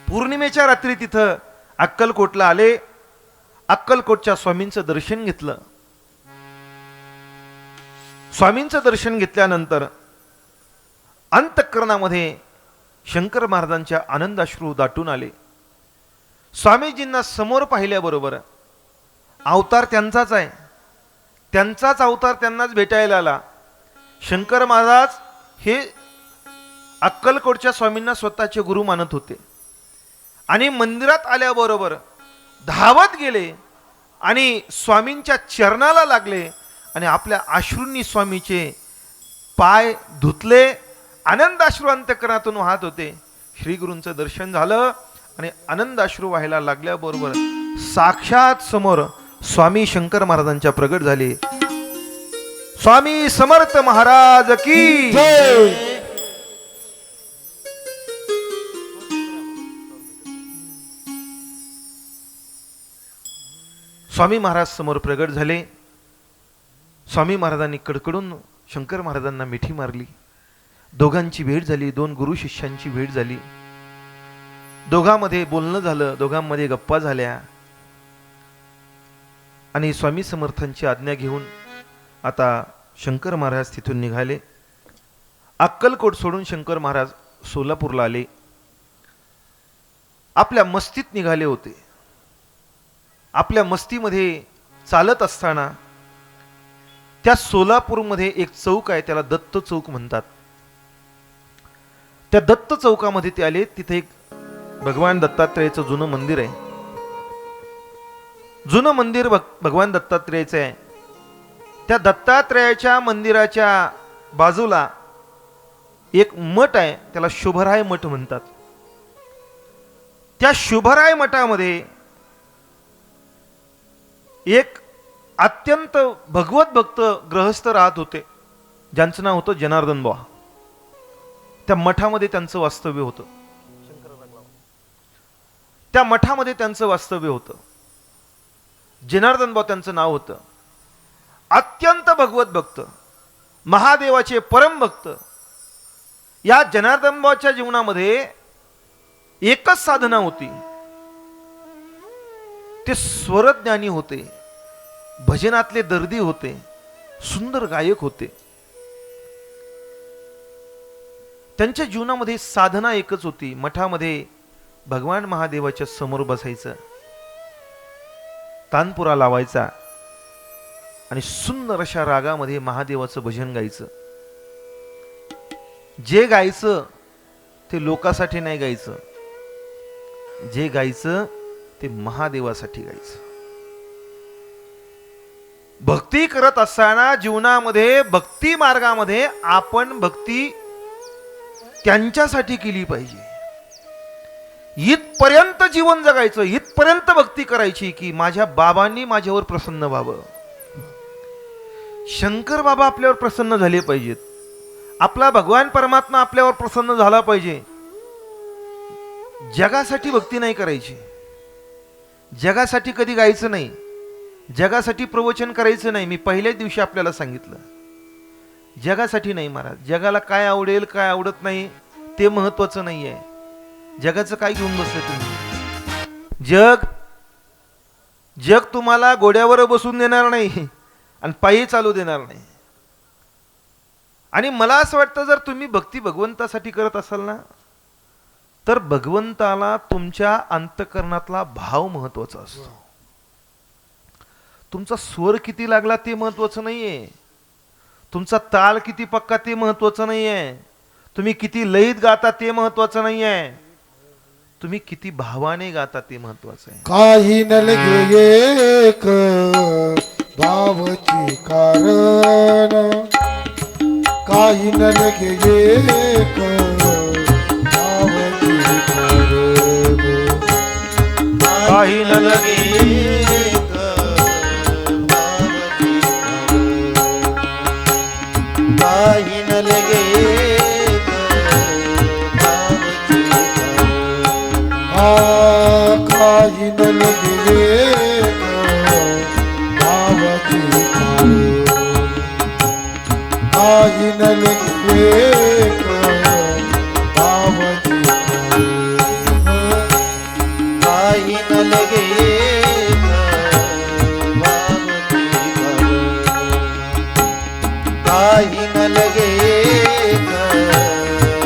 पौर्णिमेच्या रात्री तिथं अक्कलकोटला आले. अक्कलकोटच्या स्वामींचं दर्शन घेतलं. स्वामींचं दर्शन घेतल्यानंतर अंतःकरणामध्ये शंकर महाराजांच्या आनंदाश्रू दाटून आले. स्वामीजींना समोर पाहिल्याबरोबर अवतार त्यांचाच आहे, त्यांचाच अवतार त्यांनाच भेटायला आला. शंकर महाराज हे अक्कलकोटच्या स्वामींना स्वतःचे गुरु मानत होते आणि मंदिरात आल्याबरोबर धावत गेले आणि स्वामींच्या चरणाला लागले आणि आपल्या अश्रूंनी स्वामीचे पाय धुतले. आनंदाश्रू अंतःकरणातून वाहत होते. श्री गुरूंचं दर्शन झालं आणि आनंदाश्रू व्हायला लागल्याबरोबर साक्षात समोर स्वामी शंकर महाराजांच्या प्रगट झाले. स्वामी समर्थ महाराज की जय. स्वामी महाराज समोर प्रगट झाले. स्वामी महाराजांनी कडकडून शंकर महाराजांना मिठी मारली. दोघांची भेट झाली, दोन गुरु शिष्यांची भेट झाली. दोघांमध्ये बोलणं झालं, दोघांमध्ये गप्पा झाल्या आणि स्वामी समर्थांची आज्ञा घेऊन आता शंकर महाराज तिथून निघाले. अक्कलकोट सोडून शंकर महाराज सोलापूरला आले. आपल्या मस्तीत निघाले होते. आपल्या मस्तीमध्ये चालत असताना त्या सोलापूरमध्ये एक चौक आहे, त्याला दत्त चौक म्हणतात. त्या दत्त चौकामध्ये ते आले. तिथे एक भगवान दत्तात्रेयाचं जुनं मंदिर आहे. जुनं मंदिर भगवान दत्तात्रेयाचं आहे. त्या दत्तात्रेयाच्या मंदिराच्या बाजूला एक मठ आहे, त्याला शुभराय मठ म्हणतात. त्या शुभराय मठामध्ये एक अत्यंत भगवत भक्त गृहस्थ राहत होते, ज्यांचं नाव होतं जनार्दन बुवा. त्या मठामध्ये त्यांचं वास्तव्य होतं. त्या मठामध्ये त्यांचं वास्तव्य होतं. जनार्दन बुवा त्यांचं नाव होतं. अत्यंत भगवत भक्त, महादेवाचे परम भक्त. या जनार्दन बुवाच्या जीवनामध्ये एकच साधना होती, ते स्वरज्ञानी होते, भजनातले दर्दी होते, सुंदर गायक होते. त्यांच्या जीवनामध्ये साधना एकच होती, मठामध्ये भगवान महादेवाच्या समोर बसायचं, तानपुरा लावायचा आणि सुंदर अशा रागामध्ये महादेवाचं भजन गायचं. जे गायचं ते लोकासाठी नाही गायचं, जे गायचं ते महादेवासाठी गायचं. भक्ती करत असताना जीवनामध्ये भक्ती मार्गामध्ये आपण भक्ती त्यांच्यासाठी केली पाहिजे. इथपर्यंत जीवन जगायचं, इथपर्यंत भक्ती करायची की माझ्या बाबांनी माझ्यावर प्रसन्न व्हावं. शंकर बाबा आपल्यावर प्रसन्न झाले पाहिजेत, आपला भगवान परमात्मा आपल्यावर प्रसन्न झाला पाहिजे. जगासाठी भक्ती नाही करायची. जगासाठी कधी गायचं नाही, जगासाठी प्रवचन करायचं नाही. मी पहिल्याच दिवशी आपल्याला सांगितलं, जगासाठी नाही महाराज. जगाला काय आवडेल काय आवडत नाही ते महत्वाचं नाही आहे. जगाचं काय घेऊन बसले तुम्ही? जग तुम्हाला घोड्यावर बसून देणार नाही आणि पायी चालू देणार नाही. आणि मला असं वाटतं, जर तुम्ही भक्ती भगवंतासाठी करत असाल ना, तर भगवंताला तुमच्या अंतःकरणातला भाव महत्वाचा असतो. तुमचा स्वर किती लागला ते महत्वाचं नाहीये, तुमचा ताल किती पक्का ते महत्वाचं नाहीये, तुम्ही किती लयीत गाता ते महत्वाचं नाहीये, तुम्ही किती भावाने गाता ते महत्वाचं आहे. काही न लगे एक भावची कारण, काही न लगे एक भावची कारण, काही न लगे एक भावची कारण, काही न लगे एक भावची कारण, काही न लगे एक भावची कारण, काही न लगे एक भावची कारण, काही न लगे एक भावची कारण, काही न लगे एक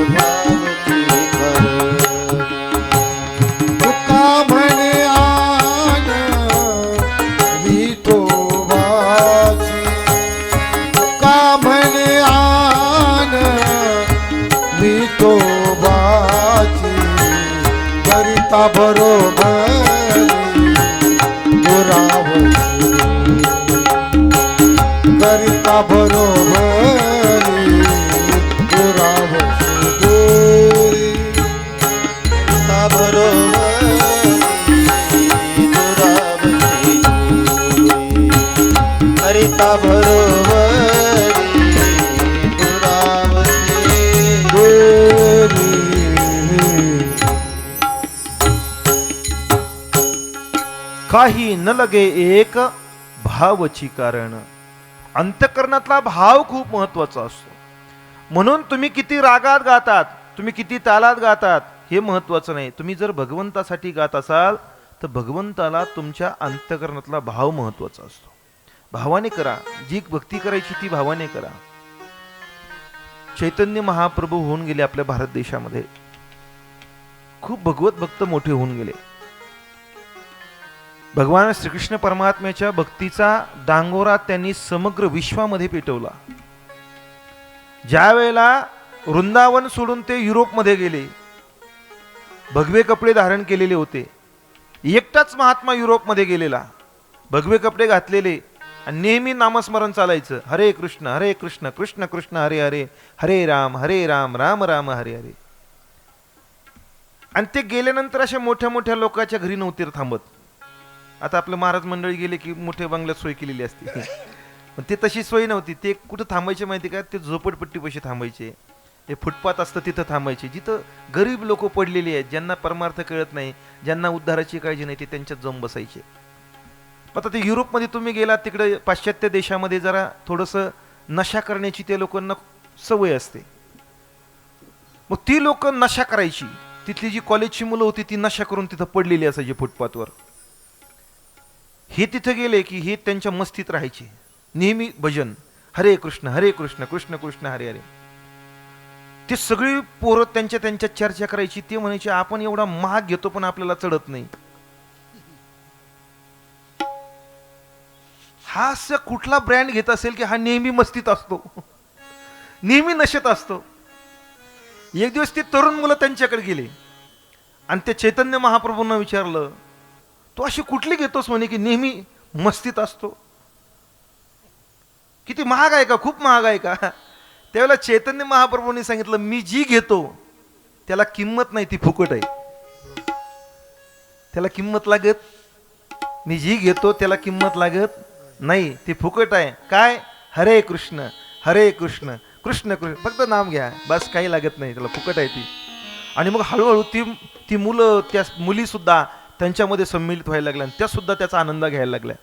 भावची कारण. तुका म्हणे आन विठोबाची, तुका म्हणे आन विठोबाची, करिता बरोबरी दुरावची, करिता बरोबरी दुरावची दोरी. ता बरोबरी दुरावची दोरी, हरिता बरोबरी दुरावची दोरी. काही न लगे एक भावची कारण. अंतःकरणातला भाव खूप महत्वाचा असतो. म्हणून तुम्ही किती रागात गातात, तुम्ही किती तालात गातात हे महत्वाचं नाही. तुम्ही जर भगवंतासाठी गात असाल तर भगवंताला तुमच्या अंतःकरणातला भाव महत्वाचा असतो. भावाने करा, जी भक्ती करायची ती भावाने करा. चैतन्य महाप्रभू होऊन गेले आपल्या भारत देशामध्ये, खूप भगवत भक्त मोठे होऊन गेले. भगवान श्रीकृष्ण परमात्म्याच्या भक्तीचा डांगोरा त्यांनी समग्र विश्वामध्ये पेटवला. ज्या वेळेला वृंदावन सोडून ते युरोपमध्ये गेले, भगवे कपडे धारण केलेले होते. एकटाच महात्मा युरोपमध्ये गेलेला, भगवे कपडे घातलेले आणि नेहमी नामस्मरण चालायचं, हरे कृष्ण कृष्ण कृष्ण हरे हरे, हरे राम राम राम हरे हरे. आणि ते गेल्यानंतर अशा मोठ्या मोठ्या लोकांच्या घरी नव्हते थांबत. आता आपलं महाराज मंडळी गेले की मोठ्या बंगल्यात सोय केलेली असते, पण ते तशी सोय नव्हती. ते कुठं थांबायचे माहिती का? ते झोपडपट्टीपाशी थांबायचे, ते फुटपाथ असतं तिथं थांबायचे, जिथं गरीब लोक पडलेली आहेत, ज्यांना परमार्थ कळत नाही, ज्यांना उद्धाराची काळजी नाही, ते त्यांच्यात जाऊन बसायचे. आता ते युरोपमध्ये तुम्ही गेलात, तिकडे पाश्चात्य देशामध्ये जरा थोडंसं नशा करण्याची त्या लोकांना सवय असते. मग ती लोक नशा करायची. तिथली जी कॉलेजची मुलं होती ती नशा करून तिथं पडलेली असायची फुटपाथवर. हे तिथं गेले की हे त्यांच्या मस्तीत राहायचे, नेहमी भजन, हरे कृष्ण कृष्ण कृष्ण हरे हरे. ते सगळी पोरं त्यांच्या चर्चा करायची. ते म्हणायचे, आपण एवढा महाग घेतो पण आपल्याला चढत नाही. हा असं कुठला ब्रँड घेत असेल की हा नेहमी मस्तीत असतो, नेहमी नशेत असतो. एक दिवस ते तरुण मुलं त्यांच्याकडे गेले आणि ते चैतन्य महाप्रभूंना विचारलं, तो अशी कुठली घेतोस म्हणे की नेहमी मस्तीत असतो? किती महाग आहे का? खूप महाग आहे का? त्यावेळेला चैतन्य महाप्रभूंनी सांगितलं, मी जी घेतो त्याला किंमत नाही, ती फुकट आहे. त्याला किंमत लागत, मी जी घेतो त्याला किंमत लागत नाही, ती फुकट आहे. काय? हरे कृष्ण कृष्ण कृष्ण फक्त नाम घ्या बस, काही लागत नाही, त्याला फुकट आहे ती. आणि मग हळूहळू ती मुलं, त्या मुली सुद्धा त्यांच्यामध्ये सम्मिलित व्हायला लागल्या आणि त्या सुद्धा त्याचा आनंद घ्यायला लागल्या.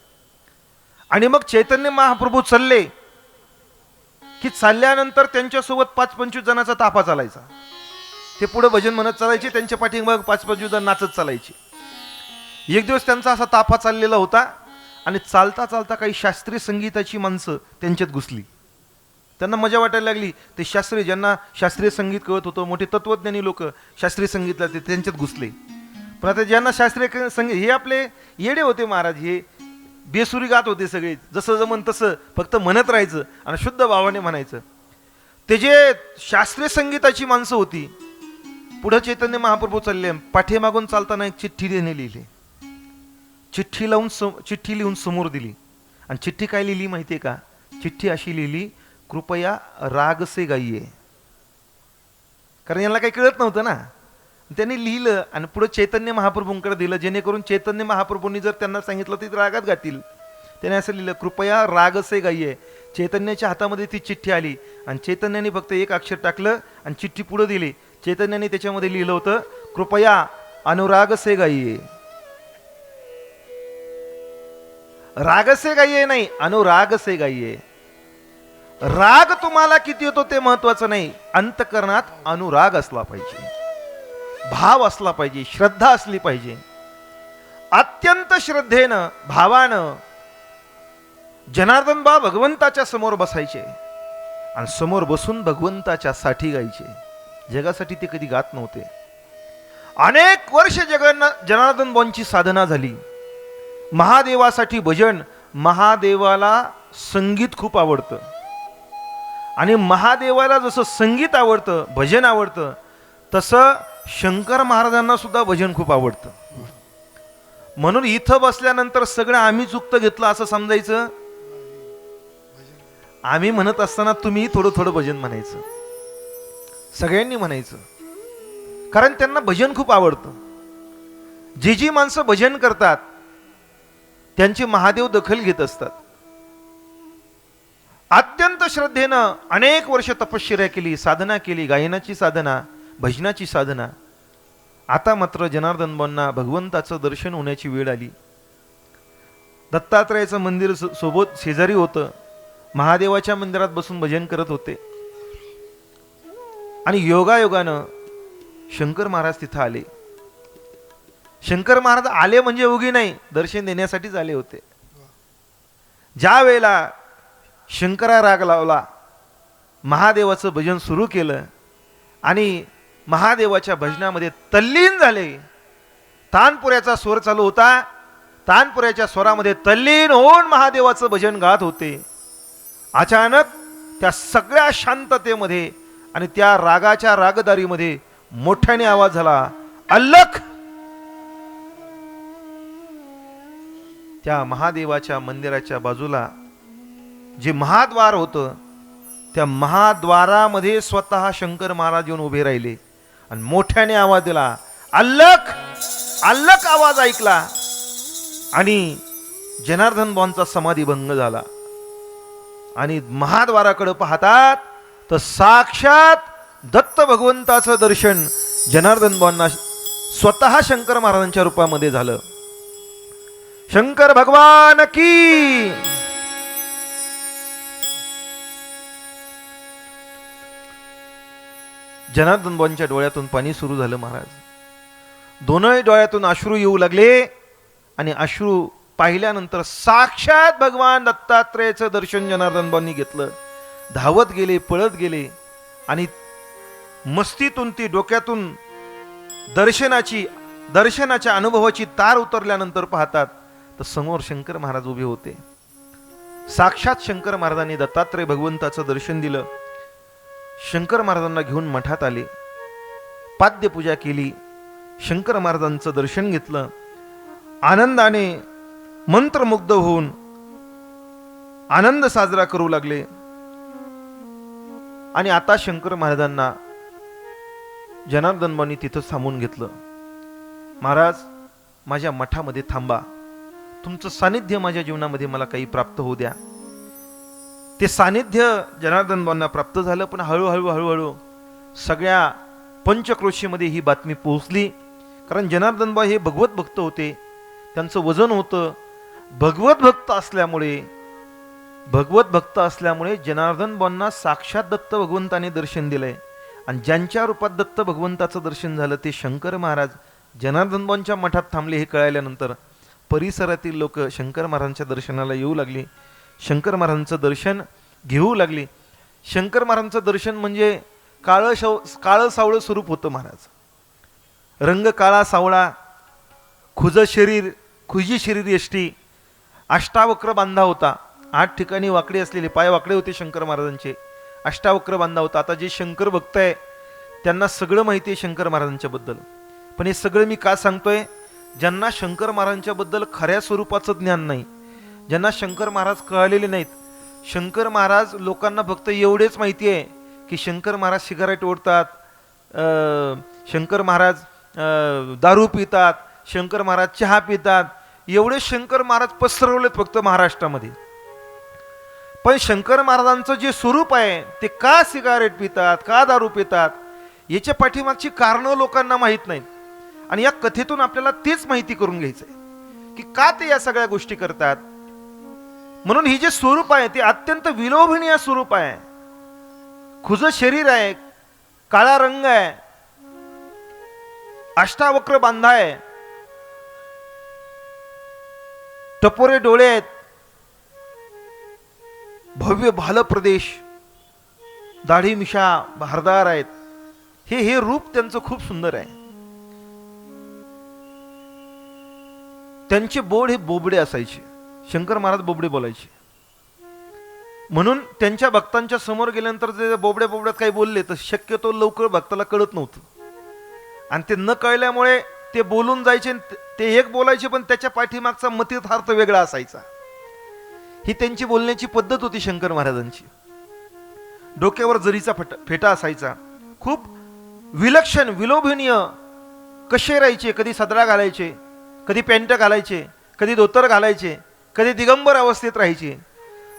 आणि मग चैतन्य महाप्रभू चालले की चालल्यानंतर त्यांच्यासोबत 5-25 जणांचा ताफा चालायचा. ते पुढे भजन म्हणत चालायचे, त्यांच्या पाठीमाग 5-25 जण नाचत चालायचे. एक दिवस त्यांचा असा ताफा चाललेला होता आणि चालता चालता काही शास्त्रीय संगीताची माणसं त्यांच्यात घुसली. त्यांना मजा वाटायला लागली. ते शास्त्रीय, ज्यांना शास्त्रीय संगीत कळत होतं, मोठे तत्वज्ञानी लोक शास्त्रीय संगीतला ते त्यांच्यात घुसले. पण आता ज्यांना शास्त्रीय संगीत, हे आपले येडे होते महाराज, हे बेसुरी गात होते सगळे, जसं जमन तसं फक्त म्हणत राहायचं आणि शुद्ध भावाने म्हणायचं. ते जे शास्त्रीय संगीताची माणसं होती, पुढे चैतन्य महाप्रभू चालले, पाठीमागून चालताना एक चिठ्ठी देणे लिहिली. चिठ्ठी लिहून समोर दिली. आणि चिठ्ठी काय लिहिली माहितीये का? चिठ्ठी अशी लिहिली, कृपया राग से गाइये. कारण यांना काही कळत नव्हतं ना. त्यांनी लिहिलं आणि पुढे चैतन्य महाप्रभूंकडे दिलं, जेणेकरून चैतन्य महाप्रभूंनी जर त्यांना सांगितलं ते रागात गातील. त्याने असं लिहिलं, कृपया राग से गाइये. चैतन्याच्या हातामध्ये ती चिठ्ठी आली आणि चैतन्याने फक्त एक अक्षर टाकलं आणि चिठ्ठी पुढे दिली. चैतन्याने त्याच्यामध्ये लिहिलं होतं, कृपया अनुराग से गाइये. राग से गाइये नाही, अनुराग से गाइये. राग तुम्हाला किती येतो ते महत्वाचं नाही, अंतकरणात अनुराग असला पाहिजे, भाव असला पाहिजे, श्रद्धा असली पाहिजे. अत्यंत श्रद्धेनं, भावानं जनार्दन बा भगवंताच्या समोर बसायचे आणि समोर बसून भगवंताच्या साठी गायचे. जगासाठी ते कधी गात नव्हते. अनेक वर्ष जनार्दन बांची साधना झाली. महादेवासाठी भजन, महादेवाला संगीत खूप आवडतं आणि महादेवाला जसं संगीत आवडतं, भजन आवडतं, तसं शंकर महाराजांना सुद्धा भजन खूप आवडतं. म्हणून इथं बसल्यानंतर सगळं आम्ही चुकतं घेतलं असं समजायचं. आम्ही म्हणत असताना तुम्ही थोडं थोडं भजन म्हणायचं, सगळ्यांनी म्हणायचं, कारण त्यांना भजन खूप आवडतं. जी जी माणसं भजन करतात त्यांची महादेव दखल घेत असतात. अत्यंत श्रद्धेनं अनेक वर्ष तपश्चर्या केली, साधना केली, गायनाची साधना, भजनाची साधना. आता मात्र जनार्दन बांना भगवंताचं दर्शन होण्याची वेळ आली. दत्तात्रयाचं मंदिर सोबत शेजारी होतं. महादेवाच्या मंदिरात बसून भजन करत होते आणि योगायोगानं शंकर महाराज तिथं आले. शंकर महाराज आले म्हणजे उगी नाही, दर्शन देण्यासाठीच आले होते. ज्या वेळेला शंकरा राग लावला, महादेवाचं भजन सुरू केलं आणि महादेवाच्या भजनामध्ये तल्लीन झाले. तानपुऱ्याचा स्वर चालू होता, तानपुऱ्याच्या स्वरामध्ये तल्लीन होऊन महादेवाचं भजन गात होते. अचानक त्या सगळ्या शांततेमध्ये आणि त्या रागाच्या रागदारीमध्ये मोठ्याने आवाज झाला, अल्लख. त्या महादेवाच्या मंदिराच्या बाजूला जे महाद्वार होतं, त्या महाद्वारामध्ये स्वतः शंकर महाराज येऊन उभे राहिले आणि मोठ्याने आवाज दिला, अल्लख. अल्लख आवाज ऐकला आणि जनार्दन बांचा समाधी भंग झाला. आणि महाद्वाराकडे पाहतात तर साक्षात दत्त भगवंताचं दर्शन जनार्दन बांना स्वतः शंकर महाराजांच्या रूपामध्ये झालं. शंकर भगवान की. जनार्दन बांच्या डोळ्यातून पाणी सुरू झालं. महाराज दोनही डोळ्यातून अश्रू येऊ लागले आणि अश्रू पाहिल्यानंतर साक्षात भगवान दत्तात्रेयाचं दर्शन जनार्दन बांनी घेतलं. धावत गेले, पळत गेले आणि मस्तीतून ती डोक्यातून दर्शनाच्या अनुभवाची तार उतरल्यानंतर पाहतात तर समोर शंकर महाराज उभे होते. साक्षात शंकर महाराजांनी दत्तात्रेय भगवंताचं दर्शन दिलं. शंकर महाराजांना घेऊन मठात आले, पाद्यपूजा केली, शंकर महाराजांचं दर्शन घेतलं. आनंदाने मंत्रमुग्ध होऊन आनंद साजरा करू लागले. आणि आता शंकर महाराजांना जनार्दन बांनी तिथं थांबून घेतलं. महाराज, माझ्या मठामध्ये थांबा, तुमचं सानिध्य माझ्या जीवनामध्ये मला काही प्राप्त होऊ द्या. ते सानिध्य जनार्दन बांना प्राप्त झालं. पण हळूहळू सगळ्या पंचक्रोशीमध्ये ही बातमी पोहोचली कारण जनार्दनबा हे भगवत भक्त होते, त्यांचं वजन होतं. भगवत भक्त असल्यामुळे जनार्दनबांना साक्षात दत्त भगवंताने दर्शन दिलंय. आणि ज्यांच्या रूपात दत्त भगवंताचं दर्शन झालं ते शंकर महाराज जनार्दनबांच्या मठात थांबले. हे कळाल्यानंतर परिसरातील लोक शंकर महाराजांच्या दर्शनाला येऊ लागली, शंकर महाराजांचं दर्शन घेऊ लागली. शंकर महाराजांचं दर्शन म्हणजे काळं सावळं स्वरूप होतं. महाराज रंग काळा सावळा, खुजी शरीर यष्टी, अष्टावक्र बांधा होता. 8 ठिकाणी वाकडे असलेले पाय वाकडे होते शंकर महाराजांचे, अष्टावक्र बांधा होता. आता जे शंकर भक्त आहे त्यांना सगळं माहिती आहे शंकर महाराजांच्या बद्दल. पण हे सगळं मी का सांगतोय? ज्यांना शंकर महाराजांच्या बद्दल खऱ्या स्वरूपाचं ज्ञान नाही, ज्यांना शंकर महाराज कळलेले नाहीत. शंकर महाराज लोकांना फक्त एवढेच माहिती आहे की शंकर महाराज सिगारेट ओढतात, शंकर महाराज दारू पितात, शंकर महाराज चहा पितात. एवढे शंकर महाराज पसरवलेत फक्त महाराष्ट्रामध्ये. पण शंकर महाराजांचं जे स्वरूप आहे ते का सिगारेट पितात, का दारू पितात, याच्या पाठीमागची कारणं लोकांना माहीत नाहीत. आणि या कथेतून आपल्याला तेच माहिती करून घ्यायचंय की का ते या सगळ्या गोष्टी करतात. म्हणून ही जे स्वरूप आहे ते अत्यंत विलोभनीय स्वरूप आहे. खुज शरीर आहे, काळा रंग आहे, अष्टावक्र बांधा आहे, टपोरे डोळे आहेत, भव्य भाल प्रदेश, दाढी मिशा भारदार आहेत. हे रूप त्यांचं खूप सुंदर आहे. त्यांचे बोड हे बोबडे असायचे. शंकर महाराज बोबडे बोलायचे. म्हणून त्यांच्या भक्तांच्या समोर गेल्यानंतर जे बोबड्यात काही बोलले तर शक्यतो लवकर भक्ताला कळत नव्हतं. आणि ते न कळल्यामुळे ते बोलून जायचे. ते एक बोलायचे पण त्याच्या पाठीमागचा मतितार्थ वेगळा असायचा. ही त्यांची बोलण्याची पद्धत होती शंकर महाराजांची. डोक्यावर जरीचा फेटा असायचा. खूप विलक्षण विलोभनीय कसे राहायचे. कधी सदरा घालायचे, कधी पॅन्ट घालायचे, कधी धोतर घालायचे, कधी दिगंबर अवस्थेत राहायचे.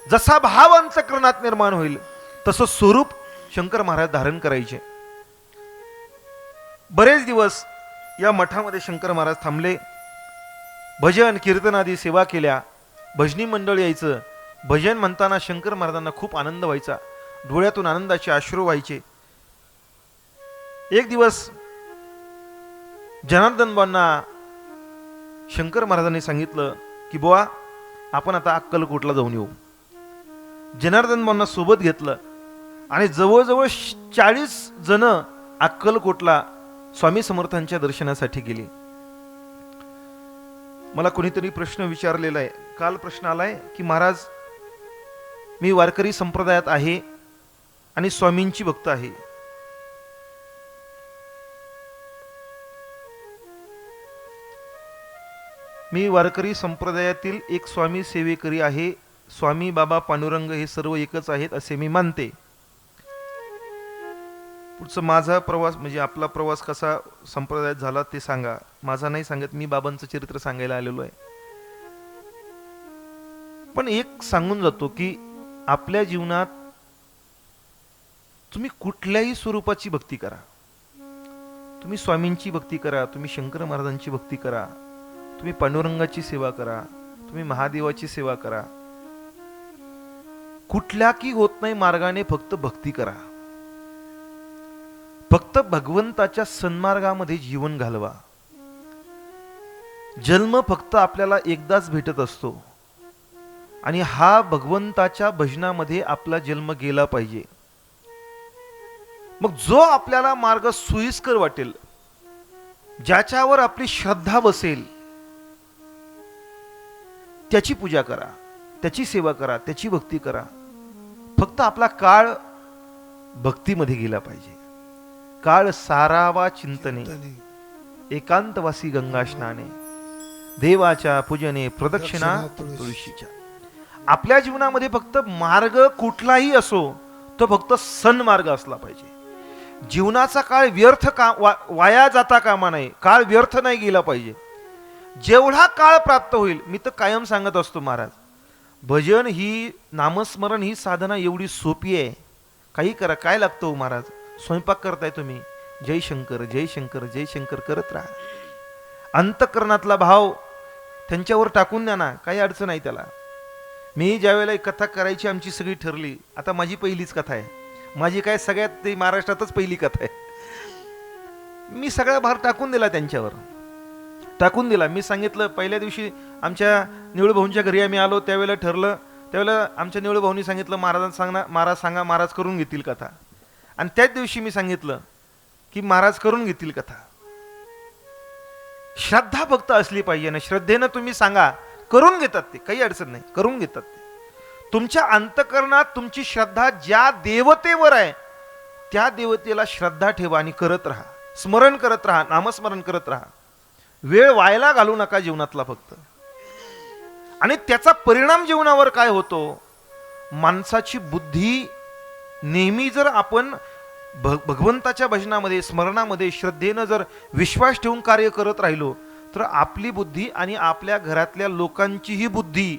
जसा भाव अंतःकरणात निर्माण होईल तसं स्वरूप शंकर महाराज धारण करायचे. बरेच दिवस या मठामध्ये शंकर महाराज थांबले. भजन कीर्तन आदी सेवा केल्या. भजनी मंडळ यायचं. भजन म्हणताना शंकर महाराजांना खूप आनंद व्हायचा. डोळ्यातून आनंदाचे अश्रू व्हायचे. एक दिवस जनार्दनबांना शंकर महाराजांनी सांगितलं की बुवा आपण आता अक्कलकोटला जाऊन येऊ. जनार्दनबांना सोबत घेतलं आणि जवळजवळ 40 जण अक्कलकोटला स्वामी समर्थांच्या दर्शनासाठी गेली. मला कोणीतरी प्रश्न विचारलेला आहे. काल प्रश्न आलाय की महाराज मी वारकरी संप्रदायात आहे आणि स्वामींची भक्त आहे. मी वारकरी संप्रदायातील एक स्वामी सेवेकरी आहे. स्वामी बाबा पांडुरंग हे सर्व एकच आहेत असे मी मानते. पुढचं माझा प्रवास म्हणजे आपला प्रवास कसा संप्रदायात झाला ते सांगा. माझा नाही सांगत, मी बाबांचं चरित्र सांगायला आलेलो आहे. पण एक सांगून जातो की आपल्या जीवनात तुम्ही कुठल्याही स्वरूपाची भक्ती करा. तुम्ही स्वामींची भक्ती करा, तुम्ही शंकर महाराजांची भक्ती करा, तुम्ही पांडुरंगाची सेवा करा, तुम्ही महादेवाची सेवा करा. कुठल्या की होत नाही मार्गाने फक्त भक्ती करा. फक्त भगवंताच्या सन्मार्गामध्ये जीवन घालवा. जन्म फक्त आपल्याला एकदाच भेटत असतो आणि हा भगवंताच्या भजनामध्ये आपला जन्म गेला पाहिजे. मग जो आपल्याला मार्ग सोयीस्कर वाटेल, ज्याच्यावर आपली श्रद्धा बसेल, त्याची पूजा करा, त्याची सेवा करा, त्याची भक्ती करा. फक्त आपला काळ भक्तीमध्ये गेला पाहिजे. काळ सारावा चिंतने, एकांतवासी गंगा स्नाने, देवाच्या पूजने प्रदक्षिणा तुळशीच्या. आपल्या जीवनामध्ये फक्त मार्ग कुठलाही असो तो फक्त सन्मार्ग असला पाहिजे. जीवनाचा काळ व्यर्थ वाया जाता कामा नये. काळ व्यर्थ नाही गेला पाहिजे. जेवढा काळ प्राप्त होईल, मी तर कायम सांगत असतो महाराज, भजन ही नामस्मरण ही साधना एवढी सोपी आहे. काही करा, काय लागतो महाराज? स्वयंपाक करताय तुम्ही, जय शंकर जय शंकर जय शंकर करत राहा. अंतःकरणातला भाव त्यांच्यावर टाकून द्या ना, काही अडचण नाही त्याला. मी ज्यावेळेला एक कथा करायची आमची सगळी ठरली, आता माझी पहिलीच कथा आहे, माझी काय सगळ्यात ती महाराष्ट्रातच पहिली कथा आहे. मी सगळा भार टाकून दिला त्यांच्यावर, टाकून दिला. मी सांगितलं, पहिल्या दिवशी आमच्या निवळभाऊंच्या घरी आम्ही आलो, त्यावेळेला ठरलं, त्यावेळेला आमच्या निवळभाऊंनी सांगितलं, महाराजांना सांगा, महाराज सांगा, महाराज करून घेतील कथा. आणि त्याच दिवशी मी सांगितलं की महाराज करून घेतील कथा. श्रद्धा फक्त असली पाहिजे ना, श्रद्धेनं तुम्ही सांगा, करून घेतात ते, काही अडचण नाही, करून घेतात ते. तुमच्या अंतःकरणात तुमची श्रद्धा ज्या देवतेवर आहे त्या देवतेला श्रद्धा ठेवा आणि करत राहा, स्मरण करत राहा, नामस्मरण करत राहा. वेळ वायला घालू नका जीवनातला फक्त. आणि त्याचा परिणाम जीवनावर काय होतो, माणसाची बुद्धी नेहमी जर आपण भगवंताच्या भजनामध्ये, स्मरणामध्ये, श्रद्धेनं जर विश्वास ठेवून कार्य करत राहिलो तर आपली बुद्धी आणि आपल्या घरातल्या लोकांचीही बुद्धी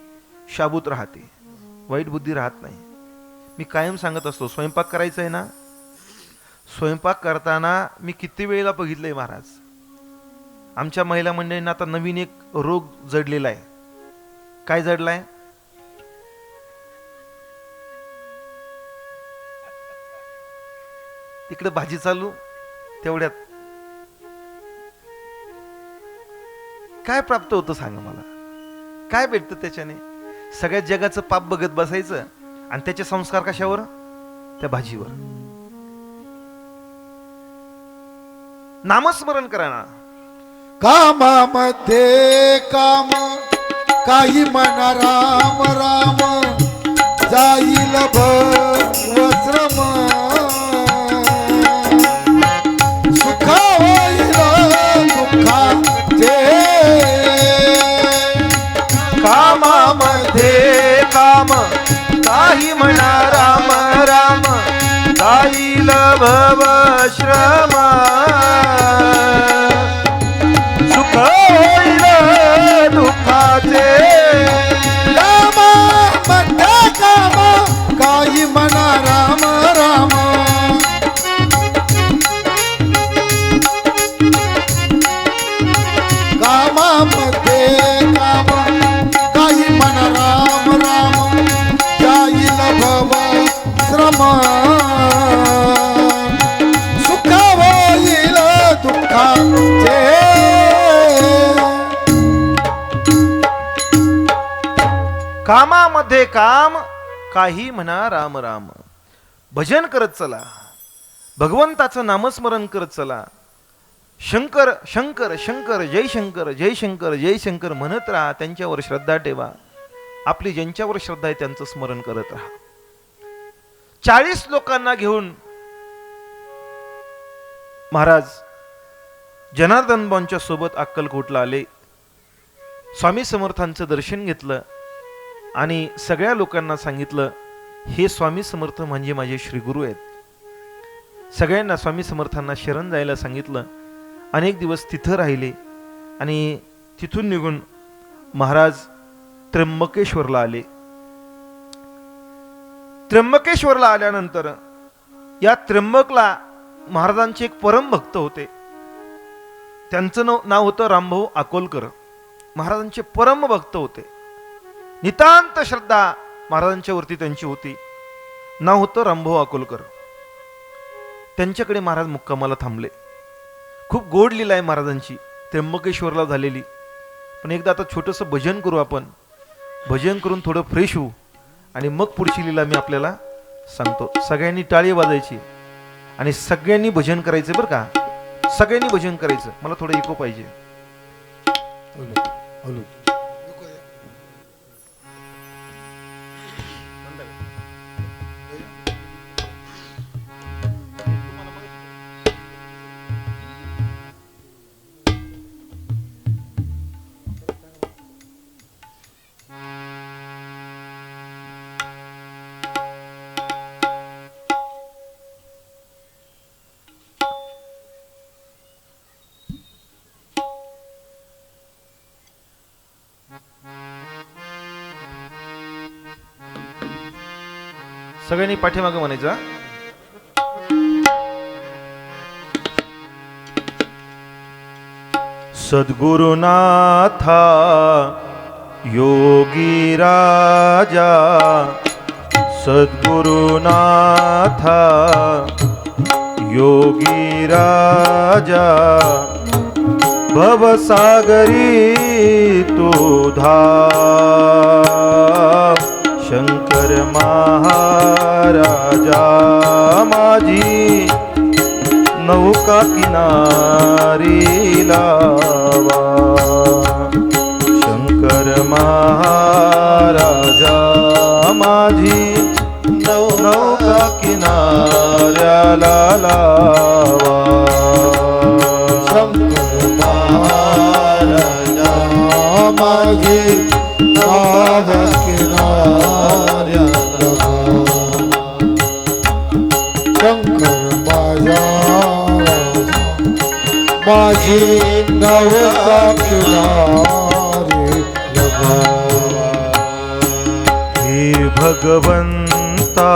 शाबूत राहते, वाईट बुद्धी राहत नाही. मी कायम सांगत असतो, स्वयंपाक करायचा आहे ना, स्वयंपाक करताना मी किती वेळेला बघितलंय महाराज, आमच्या महिला मंडळींना आता नवीन एक रोग जडलेला आहे. काय जडलाय? तिकडे भाजी चालू, तेवढ्यात काय प्राप्त होतं सांगा मला, काय भेटतं त्याच्याने? सगळ्या जगाचं पाप बघत बसायचं आणि त्याचे संस्कार कशावर? त्या भाजीवर. नामस्मरण करा ना. कामामध्ये काम, काही म्हणा राम राम, जाईल भवश्रम, सुख होईल दुःखाचे. कामामध्ये काम, काही म्हणा राम राम, जाईल भवश्रम, सुख होईल दुःखाचे. कामामध्ये काम, काही म्हणा राम राम, कामामध्ये काम, काही म्हणा राम राम, जाईल भवश्रम, सुख होईल दुःखाचे. कामामध्ये काम, काही म्हणा राम राम. भजन करत चला, भगवंताचं नामस्मरण करत चला. शंकर शंकर शंकर, जय शंकर जय शंकर जय शंकर म्हणत राहा. त्यांच्यावर श्रद्धा ठेवा. आपली ज्यांच्यावर श्रद्धा आहे त्यांचं स्मरण करत राहा. 40 लोकांना घेऊन महाराज जनार्दन बाबांच्या सोबत अक्कलकोटला आले. स्वामी समर्थांचं दर्शन घेतलं आणि सगळ्या लोकांना सांगितलं, हे स्वामी समर्थ म्हणजे माझे श्रीगुरु आहेत. सगळ्यांना स्वामी समर्थांना शरण जायला सांगितलं. अनेक दिवस तिथं राहिले आणि तिथून निघून महाराज त्र्यंबकेश्वरला आले. त्र्यंबकेश्वरला आल्यानंतर या त्र्यंबकला महाराजांचे एक परम भक्त होते. त्यांचं नाव होतं रामभाऊ अकोलकर. महाराजांचे परम भक्त होते. नितांत श्रद्धा महाराजांच्या वरती त्यांची होती. नाव होतं रामभाऊ अकोलकर. त्यांच्याकडे महाराज मुक्कामाला थांबले. खूप गोड लीला आहे महाराजांची त्र्यंबकेश्वरला झालेली. पण एकदा आता छोटंसं भजन करू आपण. भजन करून थोडं फ्रेश होऊ आणि मग पुढची लीला मी आपल्याला सांगतो. सगळ्यांनी टाळी वाजायची आणि सगळ्यांनी भजन करायचं बरं का. सगळ्यांनी भजन करायचं. मला थोडं इको पाहिजे. सगळ्यांनी पाठीमागं म्हणायचं. सद्गुरुनाथा योगी राजा सद्गुरुनाथा योगी राजा भवसागरी तू धाव शंकर महाराजा माझी नौका किनारी लावा शंकर महाराजा माझी नौका किनाऱ्याला लावा शंकर महाराजा माझे नाव किनाऱ्याला शंकर माझा माझी नौका किनारे लगा हे भगवंता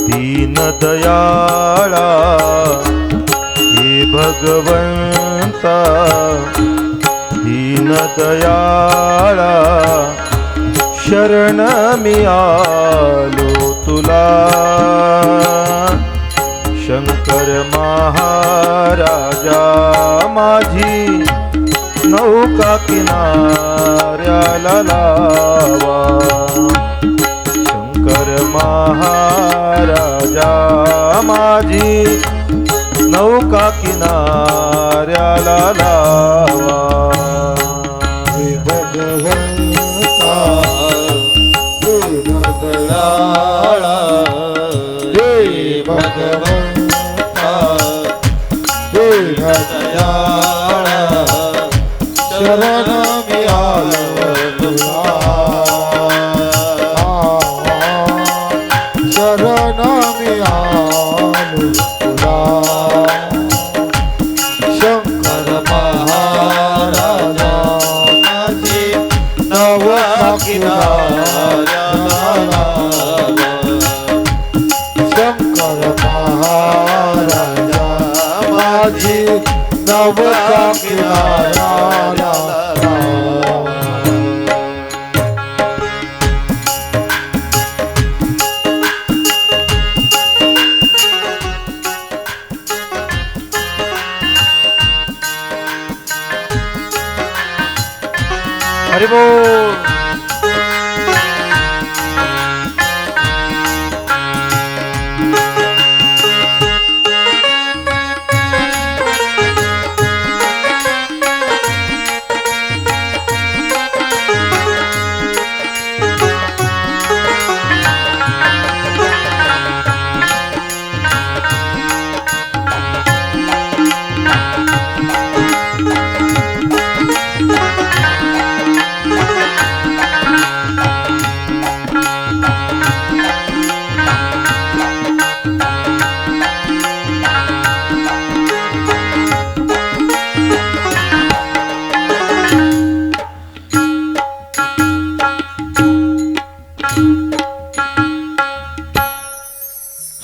दीन दयाळा हे भगवंता दीन दयाळा शरण मी आलो तुला शंकर महाराजा माझी नौका किनाऱ्याला लावा शंकर महाराजा माझी नौका किनाऱ्याला लावा हे भगवंता दयाळा हे भगवंता दयाळा शरण मी आलो तुला शरण मी आलो तुला शंकर महाराजा माझी नौका किनाऱ्याला शंकर महाराजा माझी नौका किनाऱ्याला हरि बोल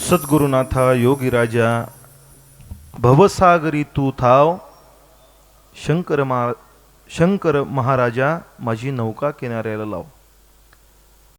सद्गुरुनाथा योगी राजा भवसागरी तू थाव शंकर महाराजा माझी नौका किनाऱ्याला लाव.